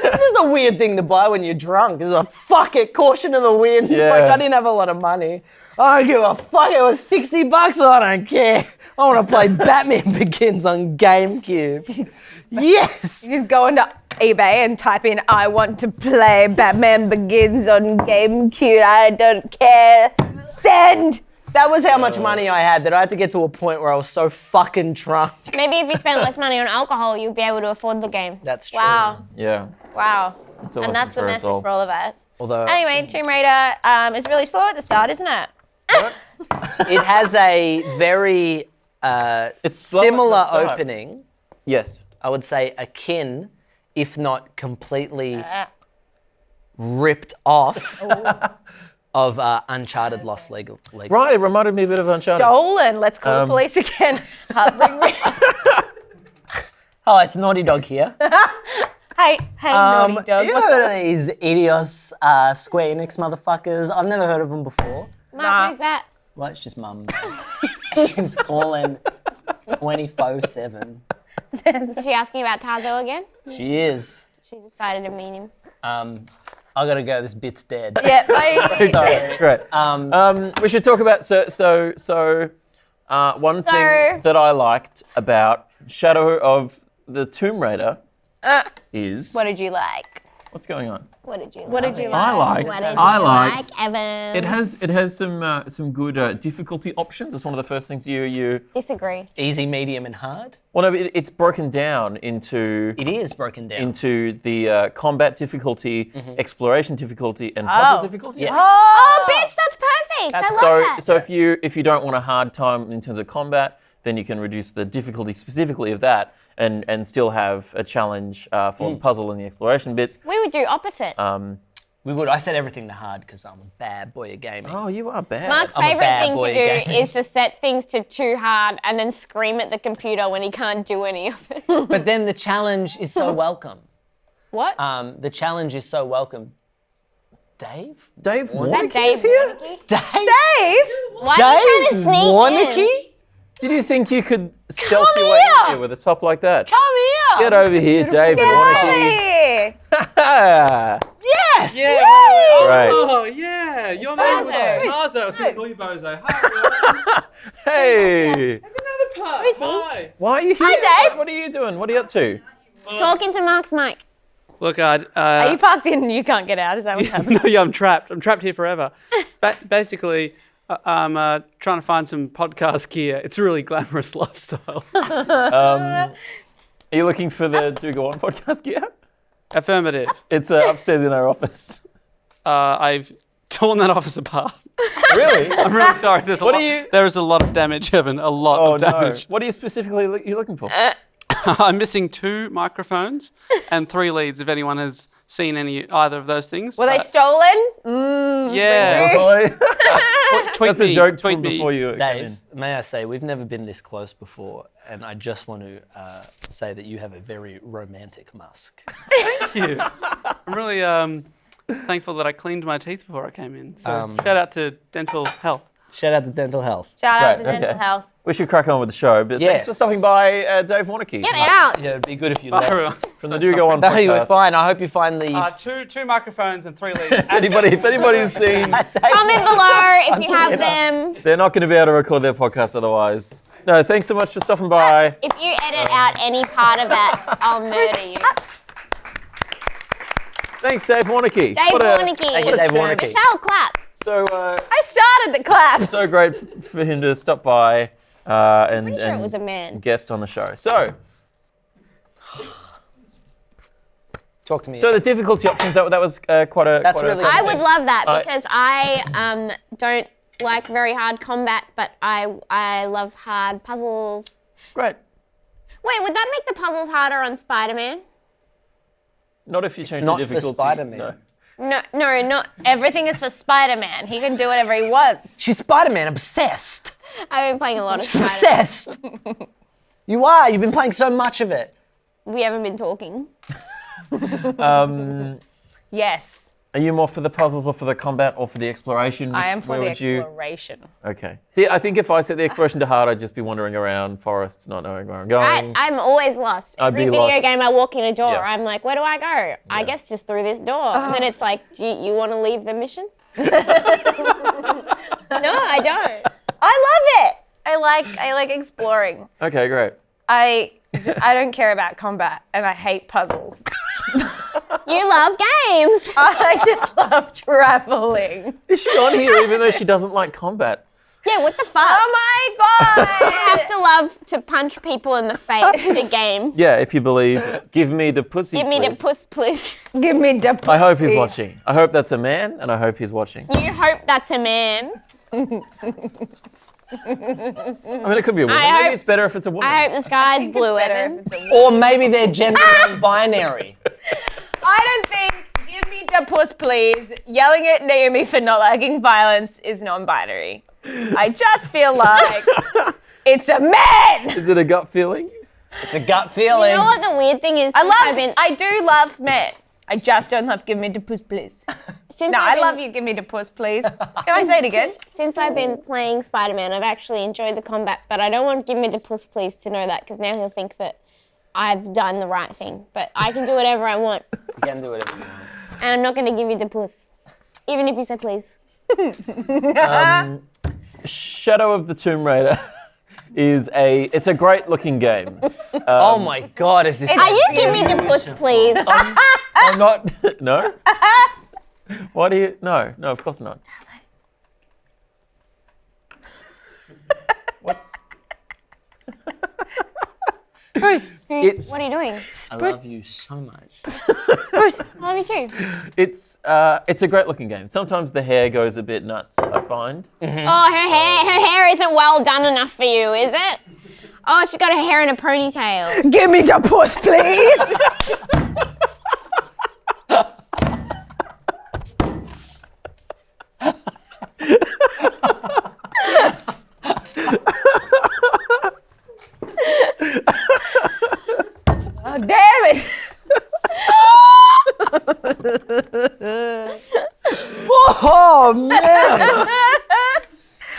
This is a weird thing to buy when you're drunk. It's like, fuck it, caution to the wind. Yeah. Like, I didn't have a lot of money. I don't give a fuck. It was $60. I don't care. I want to play Batman Begins on GameCube. Yes. You just go into eBay and type in, I want to play Batman Begins on GameCube. I don't care. Send. That was how much money I had that I had to get to a point where I was so fucking drunk. Maybe if you spent less money on alcohol, you'd be able to afford the game. That's true. Wow. Yeah. Wow. It's awesome And that's a for us message all. for all of us. Although Anyway, Tomb Raider is really slow at the start, isn't it? it has a very It's slow at the similar start. opening, Yes. I would say akin, if not completely ripped off, of Uncharted Lost Legacy. Right, it reminded me a bit of Uncharted. Stolen. Let's call the police again. Bring me- Hello, it's Naughty Dog here. hey, Naughty Dog. You What's heard up? of these Idios Square Enix motherfuckers? I've never heard of them before. Mark, who's that? Well, it's just mum. She's calling 24/7. Is she asking about Tazo again? She is. She's excited to meet him. I gotta go. This bit's dead. Yeah, bye. Sorry. Great. We should talk about one thing that I liked about Shadow of the Tomb Raider is What did you like? what's going on? What did you like? What did you I like? liked. What did I you liked. like, Evan? It has some good difficulty options. It's one of the first things you. Disagree. Easy, medium, and hard. Well, no, but it's broken down into It is broken down. the combat difficulty, exploration difficulty, and puzzle Oh. difficulty. Yes. Oh, bitch, that's perfect. I love that. So if you don't want a hard time in terms of combat, then you can reduce the difficulty specifically of that, and still have a challenge for the puzzle and the exploration bits. We would do opposite. We would. I said everything to hard because I'm a bad boy at gaming. Oh, you are bad. Mark's I'm a favourite bad thing boy to at do gaming. is to set things to too hard and then scream at the computer when he can't do any of it. But then the challenge is so welcome. What? The challenge is so welcome. Dave? Dave Is that Warnicky Dave is here? Warnicky? Dave? Why are you trying to sneak Warnicky? Did you think you could stealth your way in here with a top like that? Come here! Get over here, Dave Warnicky. Hey. Yes! Right. Oh, yeah. Your name was Bozo. Tazo. I was going to call you Bozo. Hi, Hey. everyone. There's another part. Who's he? Hi. Why are you here? Hi, Dave. What are you doing? What are you up to? Talking to Mark's mic. Look, Are you parked in and you can't get out? Is that what's happening? no, yeah, I'm trapped. I'm trapped here forever. Basically, I'm trying to find some podcast gear. It's a really glamorous lifestyle. Are you looking for the Do Go On podcast gear? Affirmative. It's upstairs in our office. I've torn that office apart. Really? I'm really sorry. There is a lot of damage, Evan. A lot Oh of no. damage. What are you specifically you looking for? I'm missing 2 microphones and 3 leads. If anyone has seen either of those things, Were they stolen? yeah. Boy. Tweet That's a me, joke tweet from me. before you came in. Dave, may I say, we've never been this close before, and I just want to say that you have a very romantic musk. Thank you. I'm really thankful that I cleaned my teeth before I came in. So shout out to Dental Health. Shout out to Dental Health. Shout out to Right, Dental okay. Health. We should crack on with the show, but thanks Yes. for stopping by, Dave Warnicky. Get out. Yeah, it'd be good if you Bye, left. everyone. From the Do Go On No, you were podcast. fine. I hope you find the... Two microphones and 3 leads. If anybody's seen, Comment below if you have them. they're not going to be able to record their podcast otherwise. No, thanks so much for stopping by. If you edit out any part of that, I'll murder you. Thanks, Dave Warnicky. Dave Thank Warnicky. you, Dave Warnicky. Michelle, clap. So, I started the clap. so great for him to stop by and, Pretty sure it was a and man. guest on the show. So Talk to me. the difficulty options, that was quite a... That's quite really- a I would love that I- because I don't like very hard combat, but I love hard puzzles. Great. Wait, would that make the puzzles harder on Spider-Man? Not if you change not the for difficulty. Spider-Man. No. No, not. Everything is for Spider-Man. He can do whatever he wants. She's Spider-Man, obsessed. I've been playing a lot of She's Spider-Man. obsessed. You are. You've been playing so much of it. We haven't been talking. Yes, Are you more for the puzzles or for the combat or for the exploration? I am for Where the would you- exploration. Okay. See, I think if I set the exploration to hard, I'd just be wandering around forests, not knowing where I'm going. I'm always lost. I'd Every be video lost. game I walk in a door, Yeah. I'm like, where do I go? I guess just through this door. And then it's like, do you want to leave the mission? No, I don't. I love it. I like exploring. Okay, great. I don't care about combat and I hate puzzles. You love games. I just love traveling. Is she on here even though she doesn't like combat? Yeah, what the fuck? Oh my god! I have to love to punch people in the face in a game. Yeah, if you believe. Give me the pussy, Give me the please. puss, please. Give me the I hope he's please. watching. I hope that's a man, and I hope he's watching. You hope that's a man. I mean, it could be a woman. I Maybe hope- it's better if it's a woman. I hope the sky's blue, Better Evan. if it's a Or maybe they're gender non-binary. I don't think "give me the puss please" yelling at Naomi for not liking violence is non-binary. I just feel like it's a man. Is it a gut feeling? It's a gut feeling. You know what the weird thing is? I do love men. I just don't love "give me the puss please." Since No, I've I been- love you. Give me the puss please. Can I say it again? Since I've been playing Spider-Man, I've actually enjoyed the combat, but I don't want Give Me the Puss Please to know that because now he'll think that I've done the right thing. But I can do whatever I want, You can do whatever you want. and I'm not going to give you the puss, even if you say please. Shadow of the Tomb Raider it's a great looking game. Oh my God, is this... Are you Give Me the Puss Please? I'm not. No. Why do you? No, of course not. What's? Bruce, It's What are you doing? I love you so much. Bruce. I love you too. it's a great looking game. Sometimes the hair goes a bit nuts, I find. Oh, her hair isn't well done enough for you, is it? Oh, she got her hair in a ponytail. Give me the puss please. Oh man!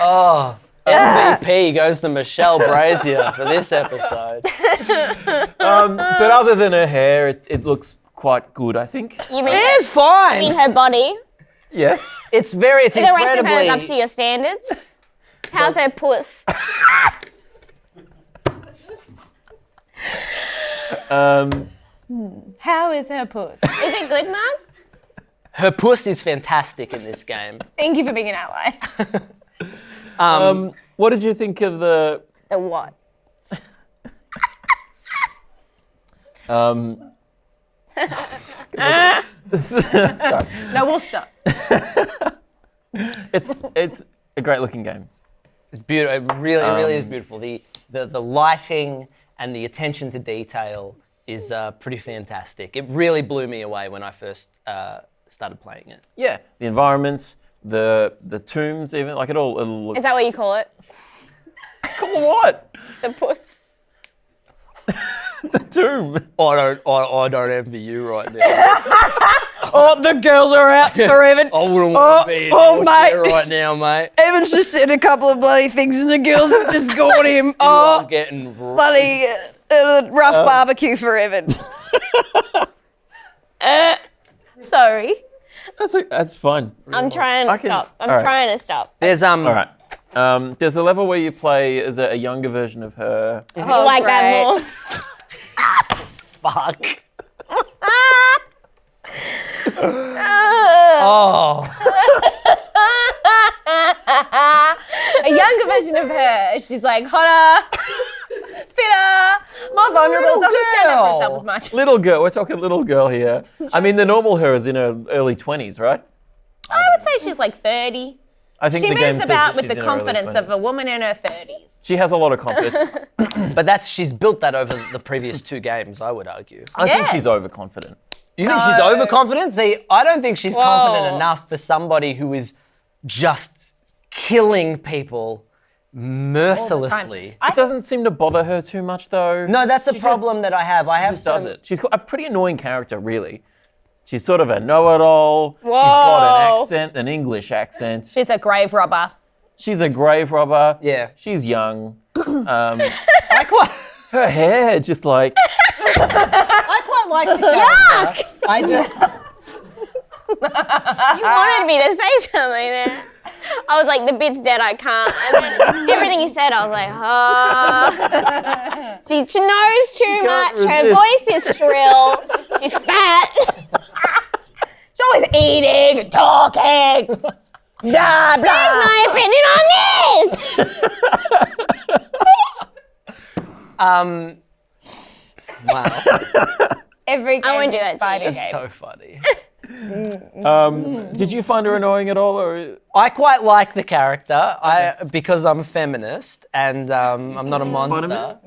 Oh, MVP goes to Michelle Brasier for this episode. But other than her hair, it looks quite good, I think. You mean, It's fine. you mean her body? Yes. It's The rest of her incredibly. is up to your standards? How's her puss? How is her puss? Is it good, Mum? Her puss is fantastic in this game. Thank you for being an ally. What did you think of the? The what? Sorry. No, we'll stop. It's a great looking game. It's beautiful. It really is beautiful. The lighting and the attention to detail is pretty fantastic. It really blew me away when I first started playing it. Yeah, the environments, the tombs, even like it all looks. Is that what you call it? Cool, what? The puss? The tomb. I don't envy you right now. Oh, the girls are out for Evan. I wouldn't want to be in your mate. chair right now, mate. Evan's just said a couple of bloody things and the girls have just got him. I'm Oh, getting bloody rough barbecue for Evan. Sorry. That's fine. I'm trying to stop. I'm all right. trying to stop. There's All right. There's a level where you play as a younger version of her. I like that more. fuck. Oh. A younger version of her. She's like hotter, fitter, more vulnerable. Doesn't stand up for herself as much. Little girl. We're talking little girl here. I mean, the normal her is in her early 20s, right? I would say she's like 30. I think She the game moves says about that with the she's in her early confidence of a 20s. woman in her 30s. She has a lot of confidence. But she's built that over the previous two games, I would argue. I think Yeah. she's overconfident. You think she's overconfident? See, I don't think she's confident enough for somebody who is just killing people mercilessly. It doesn't seem to bother her too much, though. No, that's a She problem that I have. I have just does it. She's got a pretty annoying character, really. She's sort of a know-it-all. Whoa. She's got an accent, an English accent. She's a grave robber. She's a grave robber. Yeah. She's young. I quite, Her hair just like... I quite like the character. I just... You wanted me to say something there. I was like, the bit's dead, I can't. And then everything he said, I was like, oh. She knows too much. Her voice is shrill. She's fat. She's always eating and talking. Blah, blah. That's my opinion on this. Wow. Every game won't do is that to Spider you. game. It's so funny. Did you find her annoying at all, or I quite like the character because I'm a feminist and I'm not a monster.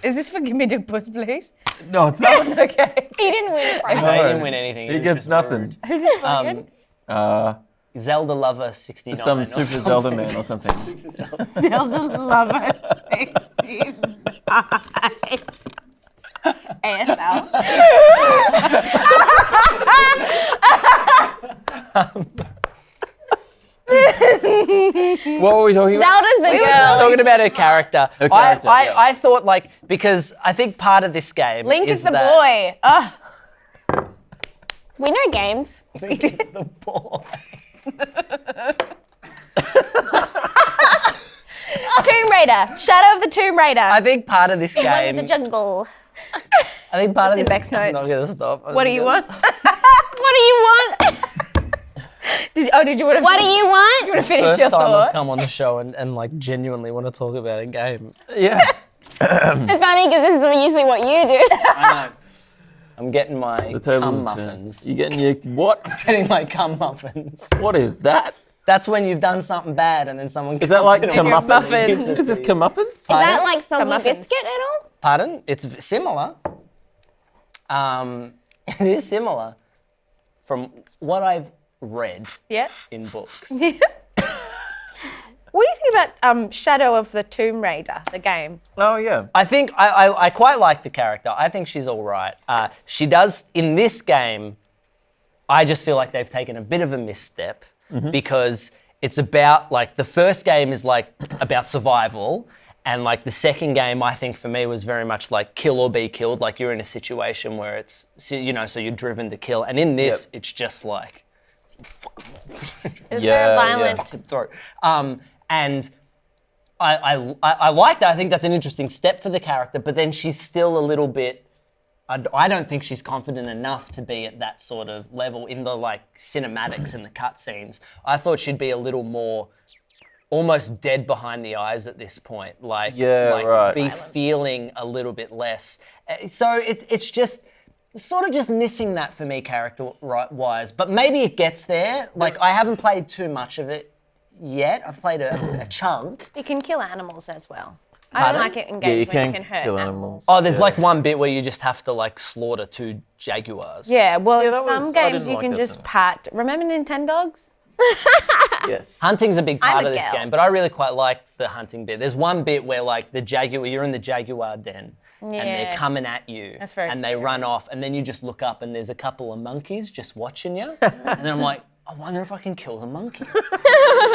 Is this for Give Me the Puss, please? no? It's not. Okay. He didn't win a prize. I didn't win anything. He It was gets just nothing. rude. Who's this for again? Zelda Lover 69. Some or super something. Zelda man or something. Zelda Lover 69. ASL. What were we talking about? Zelda's the girl. Talking about her character. Her character, yeah. I thought because I think part of this game Link is the that boy. Oh, We know games. Link is the boy. Tomb Raider. Shadow of the Tomb Raider. I think part of this One game. with the jungle. I think part of this. Beck's notes. I'm not gonna stop. What do you want? What do you want? Did you want to? What do you want? want to finish First your time I've thought? come on the show and like genuinely want to talk about a game. Yeah. It's funny because this is usually what you do. I know. I'm getting my The tables cum are turned. muffins. You getting your what? Getting my cum muffins. What is that? That's when you've done something bad and then someone. Is that like comes in and comeuppance? gives it Is this to you. comeuppance? Is that like soggy Muffins. biscuit at all? Pardon? It's similar. It is similar from what I've read Yeah. in books. What do you think about Shadow of the Tomb Raider, the game? Oh yeah. I think I quite like the character. I think she's all right. She does in this game I just feel like they've taken a bit of a misstep because it's about like the first game is like about survival. And like the second game, I think for me was very much like kill or be killed. Like you're in a situation where it's, so you're driven to kill. And in this, it's just like. It's very violent. Throat. And I like that. I think that's an interesting step for the character. But then she's still a little bit. I don't think she's confident enough to be at that sort of level in the like cinematics and the cutscenes. I thought she'd be a little more. Almost dead behind the eyes at this point, be feeling a little bit less. So it's just sort of just missing that for me character-wise. But maybe it gets there. Like I haven't played too much of it yet. I've played a chunk. You can kill animals as well. I don't like it engaged when you can hurt kill animals. Oh, there's like one bit where you just have to like slaughter 2 jaguars. Yeah, well, some games you can just pat. Remember Nintendogs? Yes. Hunting's a big part of this girl. game, but I really quite like the hunting bit. There's one bit where like you're in the jaguar den and they're coming at you That's very and they scary. run off and then you just look up and there's a couple of monkeys just watching you. And then I'm like, I wonder if I can kill the monkeys.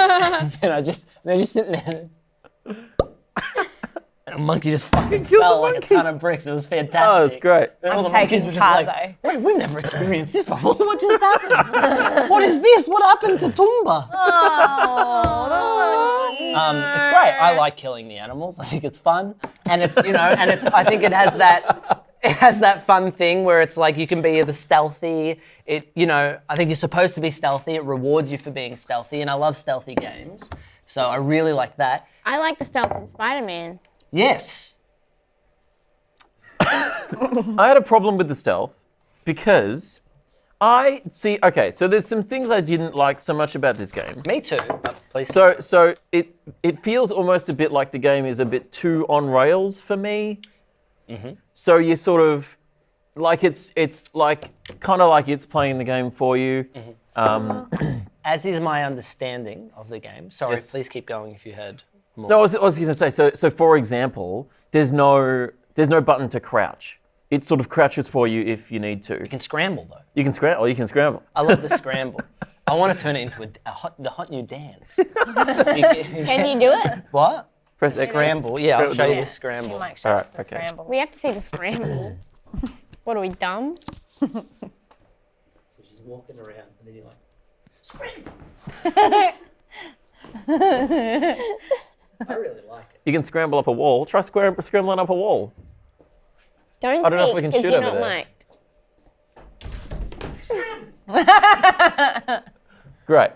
And they're just sitting there. And a monkey just fucking fell like a ton of bricks. It was fantastic. Oh, it's great. And all the taking monkeys were just like, wait, we've never experienced this before. What just happened? What is this? What happened to Tumba? It's great. I like killing the animals. I think it's fun. And it's, I think it has that fun thing where it's like you can be the stealthy. I think you're supposed to be stealthy. It rewards you for being stealthy. And I love stealthy games. So I really like that. I like the stealth in Spider-Man. Yes. I had a problem with the stealth because so there's some things I didn't like so much about this game. Me too. Please. So it feels almost a bit like the game is a bit too on rails for me. Mm-hmm. So you sort of like it's like kind of like it's playing the game for you. Mm-hmm. As is my understanding of the game. Sorry, Yes. please keep going if you heard more. No, I was going to say. So for example, there's no button to crouch. It sort of crouches for you if you need to. You can scramble though. You can scramble. I love the scramble. I want to turn it into the hot new dance. Can you do it? What? Press X. Scramble. Yeah, I'll show you the You scramble. might show us the okay. scramble. We have to see the scramble. What are we, dumb? So she's walking around and then you're like, I really like it. You can scramble up a wall. Try scrambling up a wall. Don't I don't know if we speak can because shoot you're over not there. mic'd. Great.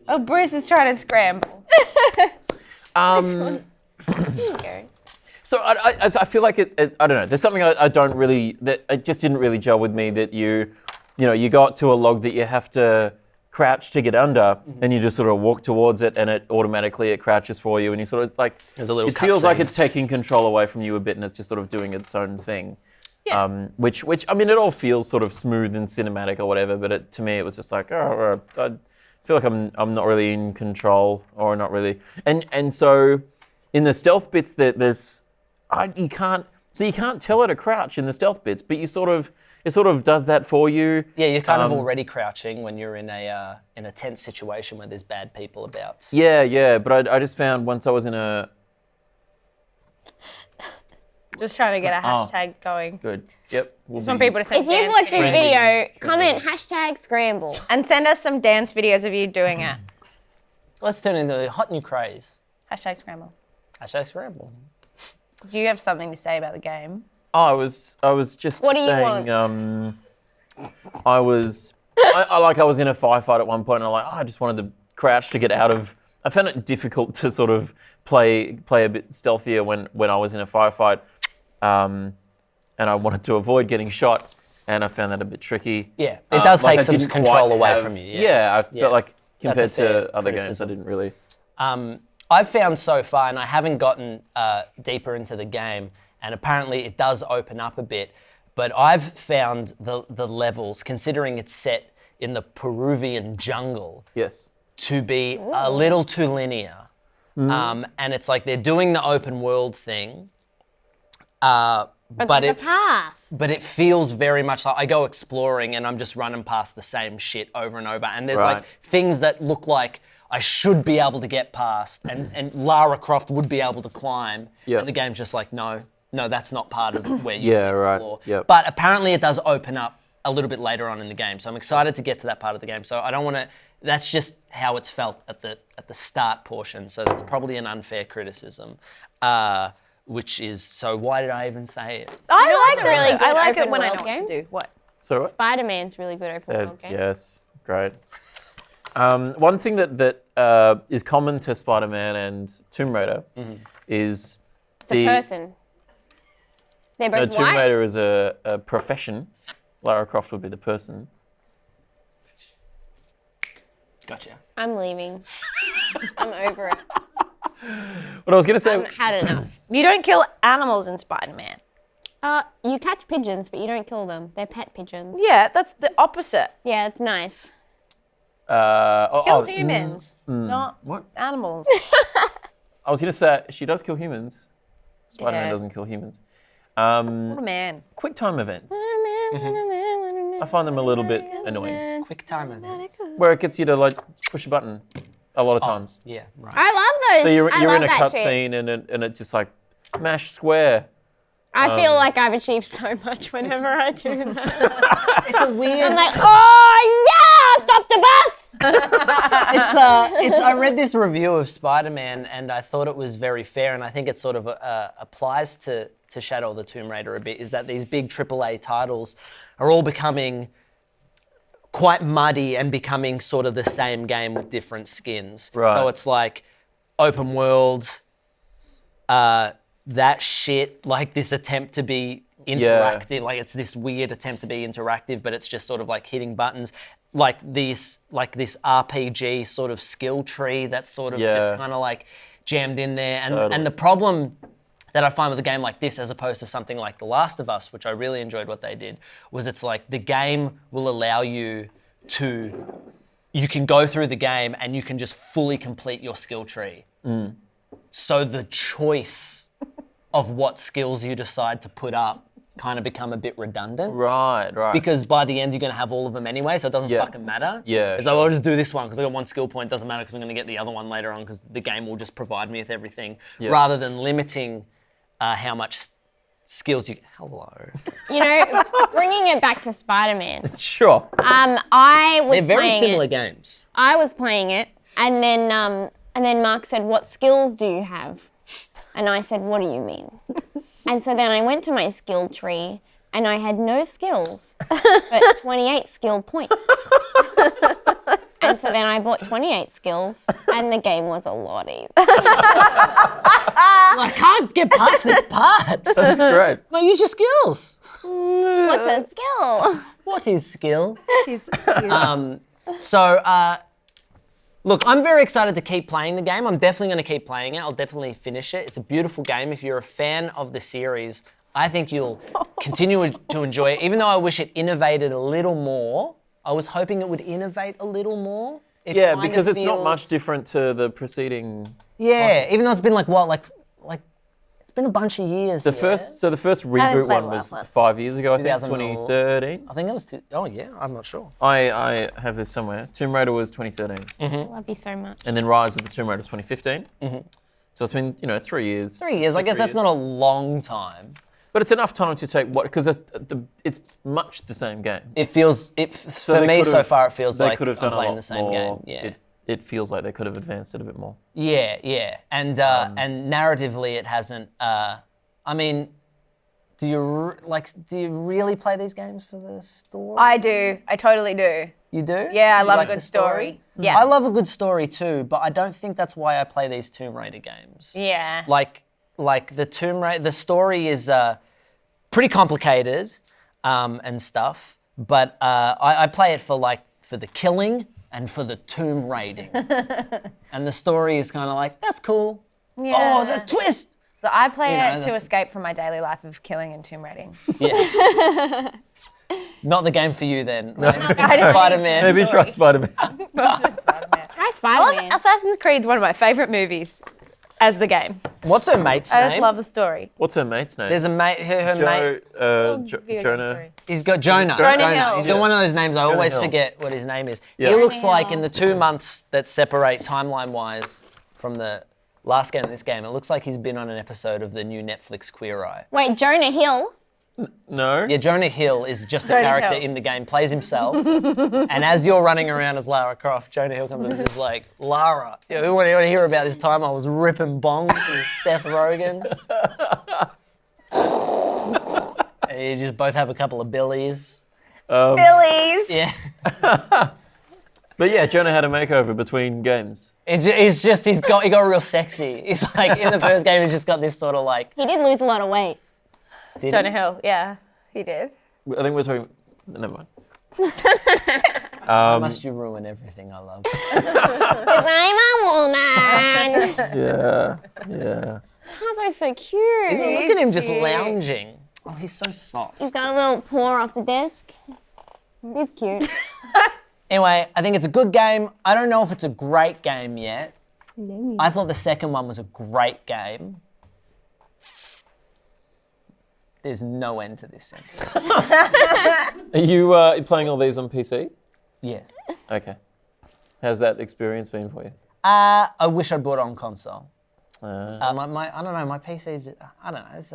Oh, Bruce is trying to scramble. Here you go. So I feel like it I don't know. There's something I don't really, that it just didn't really gel with me, that you got to a log that you have to crouch to get under, and you just sort of walk towards it, and it crouches for you, and you sort of, it's like, There's a little it feels cutscene. like it's taking control away from you a bit, and it's just sort of doing its own thing. Yeah. Which I mean, it all feels sort of smooth and cinematic or whatever, but to me it was just like, I feel like I'm not really in control, or not really. And so in the stealth bits, you can't tell it to crouch in the stealth bits, but it sort of does that for you. Yeah, you're kind of already crouching when you're in a tense situation where there's bad people about. Yeah, but I just found once I was in a... Just trying to get a hashtag going. Good. Yep. Just want people to send If you've dance watched this videos. video, comment #scramble. And send us some dance videos of you doing it. Let's turn into a hot new craze. Hashtag scramble. Hashtag scramble. Do you have something to say about the game? I was just What do you saying, want? I was in a firefight at one point, and I just wanted to crouch to get out of. I found it difficult to sort of play a bit stealthier when I was in a firefight, and I wanted to avoid getting shot, and I found that a bit tricky. Yeah, it does take I some didn't control quite away have- from you. Yeah, I felt like That's compared a fair to other games, I criticism. didn't really. I've found so far, and I haven't gotten deeper into the game, and apparently it does open up a bit, but I've found the levels, considering it's set in the Peruvian jungle, Yes. to be a little too linear. And it's like they're doing the open world thing, But there's a path. But it feels very much like I go exploring and I'm just running past the same shit over and over. And there's Right. like things that look like I should be able to get past and Lara Croft would be able to climb. Yep. And the game's just like, no, that's not part of where you Yeah, can right. explore. Yep. But apparently it does open up a little bit later on in the game. So I'm excited to get to that part of the game. So I don't want to, that's just how it's felt at the start portion. So that's probably an unfair criticism. Which is, so why did I even say it? I like a really good I like it open when I know world what game. to do. What? So what? Spider-Man's really good open world game. Yes, great. One thing that is common to Spider-Man and Tomb Raider is It's a person. They're both Tomb white. Raider is a profession. Lara Croft would be the person. Gotcha. I'm leaving. I'm over it. What I was going to say... I've had enough. You don't kill animals in Spider-Man. You catch pigeons, but you don't kill them. They're pet pigeons. Yeah, that's the opposite. Yeah, it's nice. Kill humans, not What? animals. I was going to say, she does kill humans. Spider-Man Yeah. doesn't kill humans. What a man. Quick time events. I find them a little bit annoying. Quick time events. Where it gets you to like push a button a lot of times. Yeah, right. I love those. So you're I love in a that shit. cutscene and it just like mash square. I feel like I've achieved so much whenever I do that. It's a weird... I'm like, oh yeah, stop the bus. I read this review of Spider-Man and I thought it was very fair, and I think it sort of applies to Shadow of the Tomb Raider a bit, is that these big AAA titles are all becoming quite muddy and becoming sort of the same game with different skins. Right. So it's like open world, that shit, like this attempt to be interactive, like it's this weird attempt to be interactive, but it's just sort of like hitting buttons. Like this RPG sort of skill tree that's sort of just kind of like jammed in there. And the problem that I find with a game like this, as opposed to something like The Last of Us, which I really enjoyed what they did, was it's like the game will allow you can go through the game and you can just fully complete your skill tree. So the choice of what skills you decide to put up kind of become a bit redundant. Right. Because by the end, you're going to have all of them anyway, so it doesn't fucking matter. Yeah, It's like, well, I'll just do this one because I got one skill point. It doesn't matter because I'm going to get the other one later on because the game will just provide me with everything rather than limiting how much skills you... Hello. You know, bringing it back to Spider-Man. Sure. I was They're very playing similar it. games. I was playing it, and then Mark said, "What skills do you have?" And I said, "What do you mean?" And so then I went to my skill tree, and I had no skills, but 28 skill points. And so then I bought 28 skills, and the game was a lot easier. I can't get past this part. That's great. No, use your skills. What's a skill? What is skill? Look, I'm very excited to keep playing the game. I'm definitely going to keep playing it. I'll definitely finish it. It's a beautiful game. If you're a fan of the series, I think you'll continue to enjoy it. Even though I wish it innovated a little more, I was hoping it would innovate a little more. It Yeah, kind of because it's not feels- much different to the preceding. Yeah, even though it's been like it's been a bunch of years. The first reboot play one the was last one. 5 years ago, I think, 2011. 2013. I think that was oh yeah, I'm not sure. I have this somewhere. Tomb Raider was 2013, I love you so much. and then Rise of the Tomb Raider was 2015. So it's been 3 years. 3 years. I guess that's not a long time. But it's enough time to take because it's much the same game. It feels for they me could've- so far. It feels they like could I'm have done a playing lot the same more. game. Yeah. It feels like they could have advanced it a bit more. Yeah, and narratively it hasn't. I mean, do you really play these games for the story? I do. I totally do. You do? Yeah, I You love like a good the story. Yeah. I love a good story too, but I don't think that's why I play these Tomb Raider games. Yeah. Like the Tomb Raider, the story is pretty complicated and stuff, but I play it for the killing and for the tomb raiding. And the story is kind of like, that's cool. Yeah. Oh, the twist! So I play You know, it to that's- escape from my daily life of killing and tomb raiding. Yes. Not the game for you then. Spider-Man. Maybe try Spider-Man. Not just Spider-Man. Hi, Spider-Man. Assassin's Creed's one of my favourite movies. as the game. What's her mate's I name? just love the story. What's her mate's name? There's a mate. Her mate. Jonah. He's got Jonah. Hill. He's got one of those names. I always Hill. forget what his name is. Yeah. He looks Jonah like Hill. in the 2 months that separate timeline-wise from the last game and this game, it looks like he's been on an episode of the new Netflix Queer Eye. Wait, Jonah Hill? No. Yeah, Jonah Hill is just a Jonah character Hill. in the game, plays himself, and as you're running around as Lara Croft, Jonah Hill comes in and is like, Lara, you want to hear about this time I was ripping bongs with Seth Rogen? And you just both have a couple of billies. Billies. Yeah. But yeah, Jonah had a makeover between games. It's just he got real sexy. He's like in the first game he's just got this sort of like. He did lose a lot of weight. Did Jonah he? Hill, yeah, he did. I think we're talking. Never mind. Why must you ruin everything I love? 'Cause I'm a woman. Yeah. Tazo's so cute. Look at him just lounging. Oh, he's so soft. He's got a little paw off the desk. He's cute. Anyway, I think it's a good game. I don't know if it's a great game yet. I thought the second one was a great game. There's no end to this sentence. Are you playing all these on PC? Yes. Okay. How's that experience been for you? I wish I'd bought it on console. Do I don't know, my PC's just, I don't know. It's,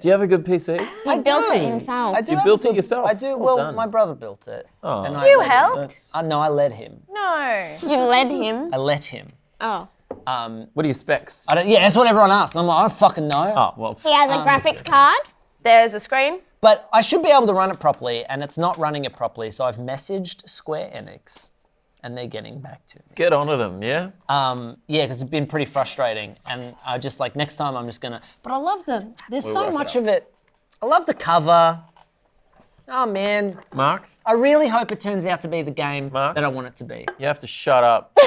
you have a good PC? He built it himself. I do You have built a it yourself? I do. Well Well, done. my brother built it. Oh. and You let him. helped? No, I let him. No. You led him. I let him. Oh. What are your specs? Yeah, that's what everyone asks. I'm like, I don't fucking know. Oh, well. He has a graphics card. There's a screen. But I should be able to run it properly, and it's not running it properly. So I've messaged Square Enix, and they're getting back to me. Get onto them, yeah? Yeah, because it's been pretty frustrating, and I just like next time I'm just gonna. But I love there's We'll so work it much out. of it. I love the cover. Oh man, Mark, I really hope it turns out to be the game Mark? that I want it to be. you have to shut up.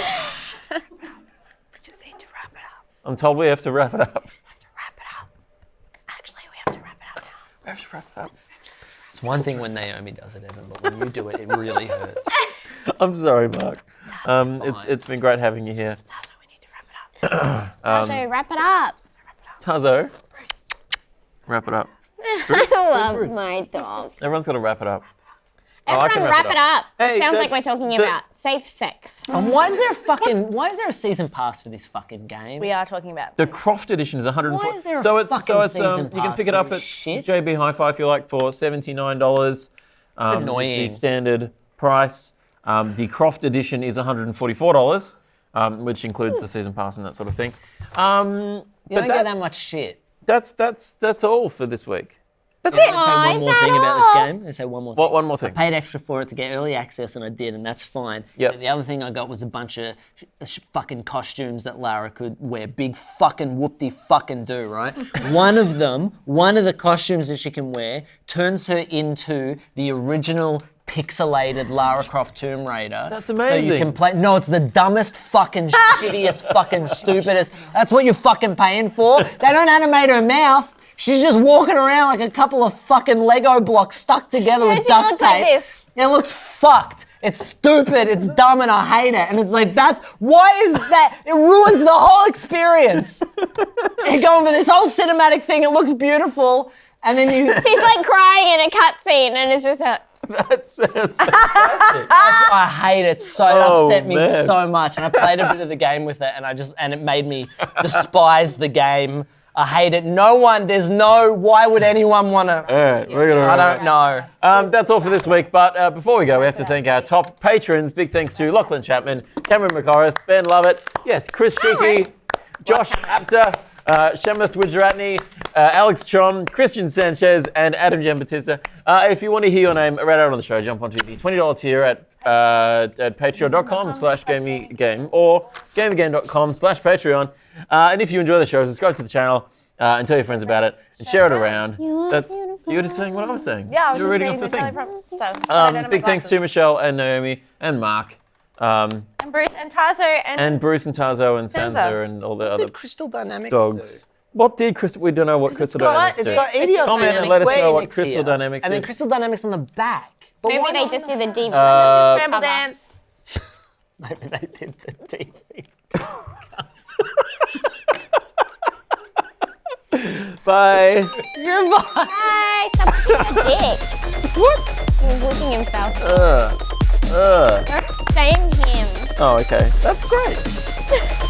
We just need to wrap it up. I'm told we have to wrap it up. We have to wrap it up. Actually, we have to wrap it up now. We have to wrap it up. It's one thing when Naomi does it, Evan, but when you do it, it really hurts. I'm sorry, Mark. It's been great having you here. Tazo, we need to wrap it up. So wrap it up. Tazo, wrap it up. I love Bruce? my dog. Everyone's got to wrap it up. Oh, I can Everyone wrap it up. Hey, It sounds like we're that's talking the- about safe sex. And why is there a season pass for this fucking game? We are talking about. The Croft edition is 140. Why is there a so it's fucking season you can pass pick it for up this at shit? JB Hi-Fi if you like for $79. It's annoying. the standard price. The Croft edition is $144, which includes the season pass and that sort of thing. You don't get that much shit. That's all for this week. Can I say one is more that thing about all? this game? I say one more thing. What? One more thing. Paid extra for it to get early access, and I did, and that's fine. Yep. And the other thing I got was a bunch of fucking costumes that Lara could wear. Big fucking whoop-de fucking do, right? One of the costumes that she can wear turns her into the original pixelated Lara Croft Tomb Raider. That's So amazing. you can play. No, it's the dumbest, fucking shittiest, fucking stupidest. That's what you're fucking paying for. They don't animate her mouth. She's just walking around like a couple of fucking Lego blocks stuck together with she duct looks like tape. this. It looks fucked. It's stupid. It's dumb, and I hate it. And it's like, why is that? It ruins the whole experience. You're going for this whole cinematic thing. It looks beautiful, and then you. She's like crying in a cutscene, and it's just her. That sounds fantastic. I hate it. So it Oh, upset me man. so much, and I played a bit of the game with it, and it made me despise the game. I hate it. Why would anyone want to? All right, we're gonna. I don't know. That's all for this week. But before we go, we have to thank our top patrons. Big thanks to Lachlan Chapman, Cameron McCorris, Ben Lovett, yes, Chris Shiki, Josh Apter, Shamath Wijaratney, Alex Chom, Christian Sanchez, and Adam Giambattista. If you want to hear your name read out on the show, jump onto the $20 tier at patreon.com/gameygame or gameygame.com/patreon. And if you enjoy the show, subscribe to the channel and tell your friends about it and share it around. You were just saying what I was saying. Yeah, I was you were just reading off the thing. teleprompter. Big thanks to Michelle and Naomi and Mark And Bruce and Tazo and Bruce and Tazo and Sansa Sansa. and all the What other did Crystal Dynamics dogs. do? What did Crystal? We don't know what Crystal Dynamics It's do. got EDOS Comment and let us know what Crystal Dynamics and then is. Crystal Dynamics on the back. But Maybe why they not just on do the front? DVD. Scramble dance. Maybe they did the TV. Bye. Goodbye. Bye. Stop being a dick. He was licking himself. Ugh. Don't shame him. Oh, okay. That's great.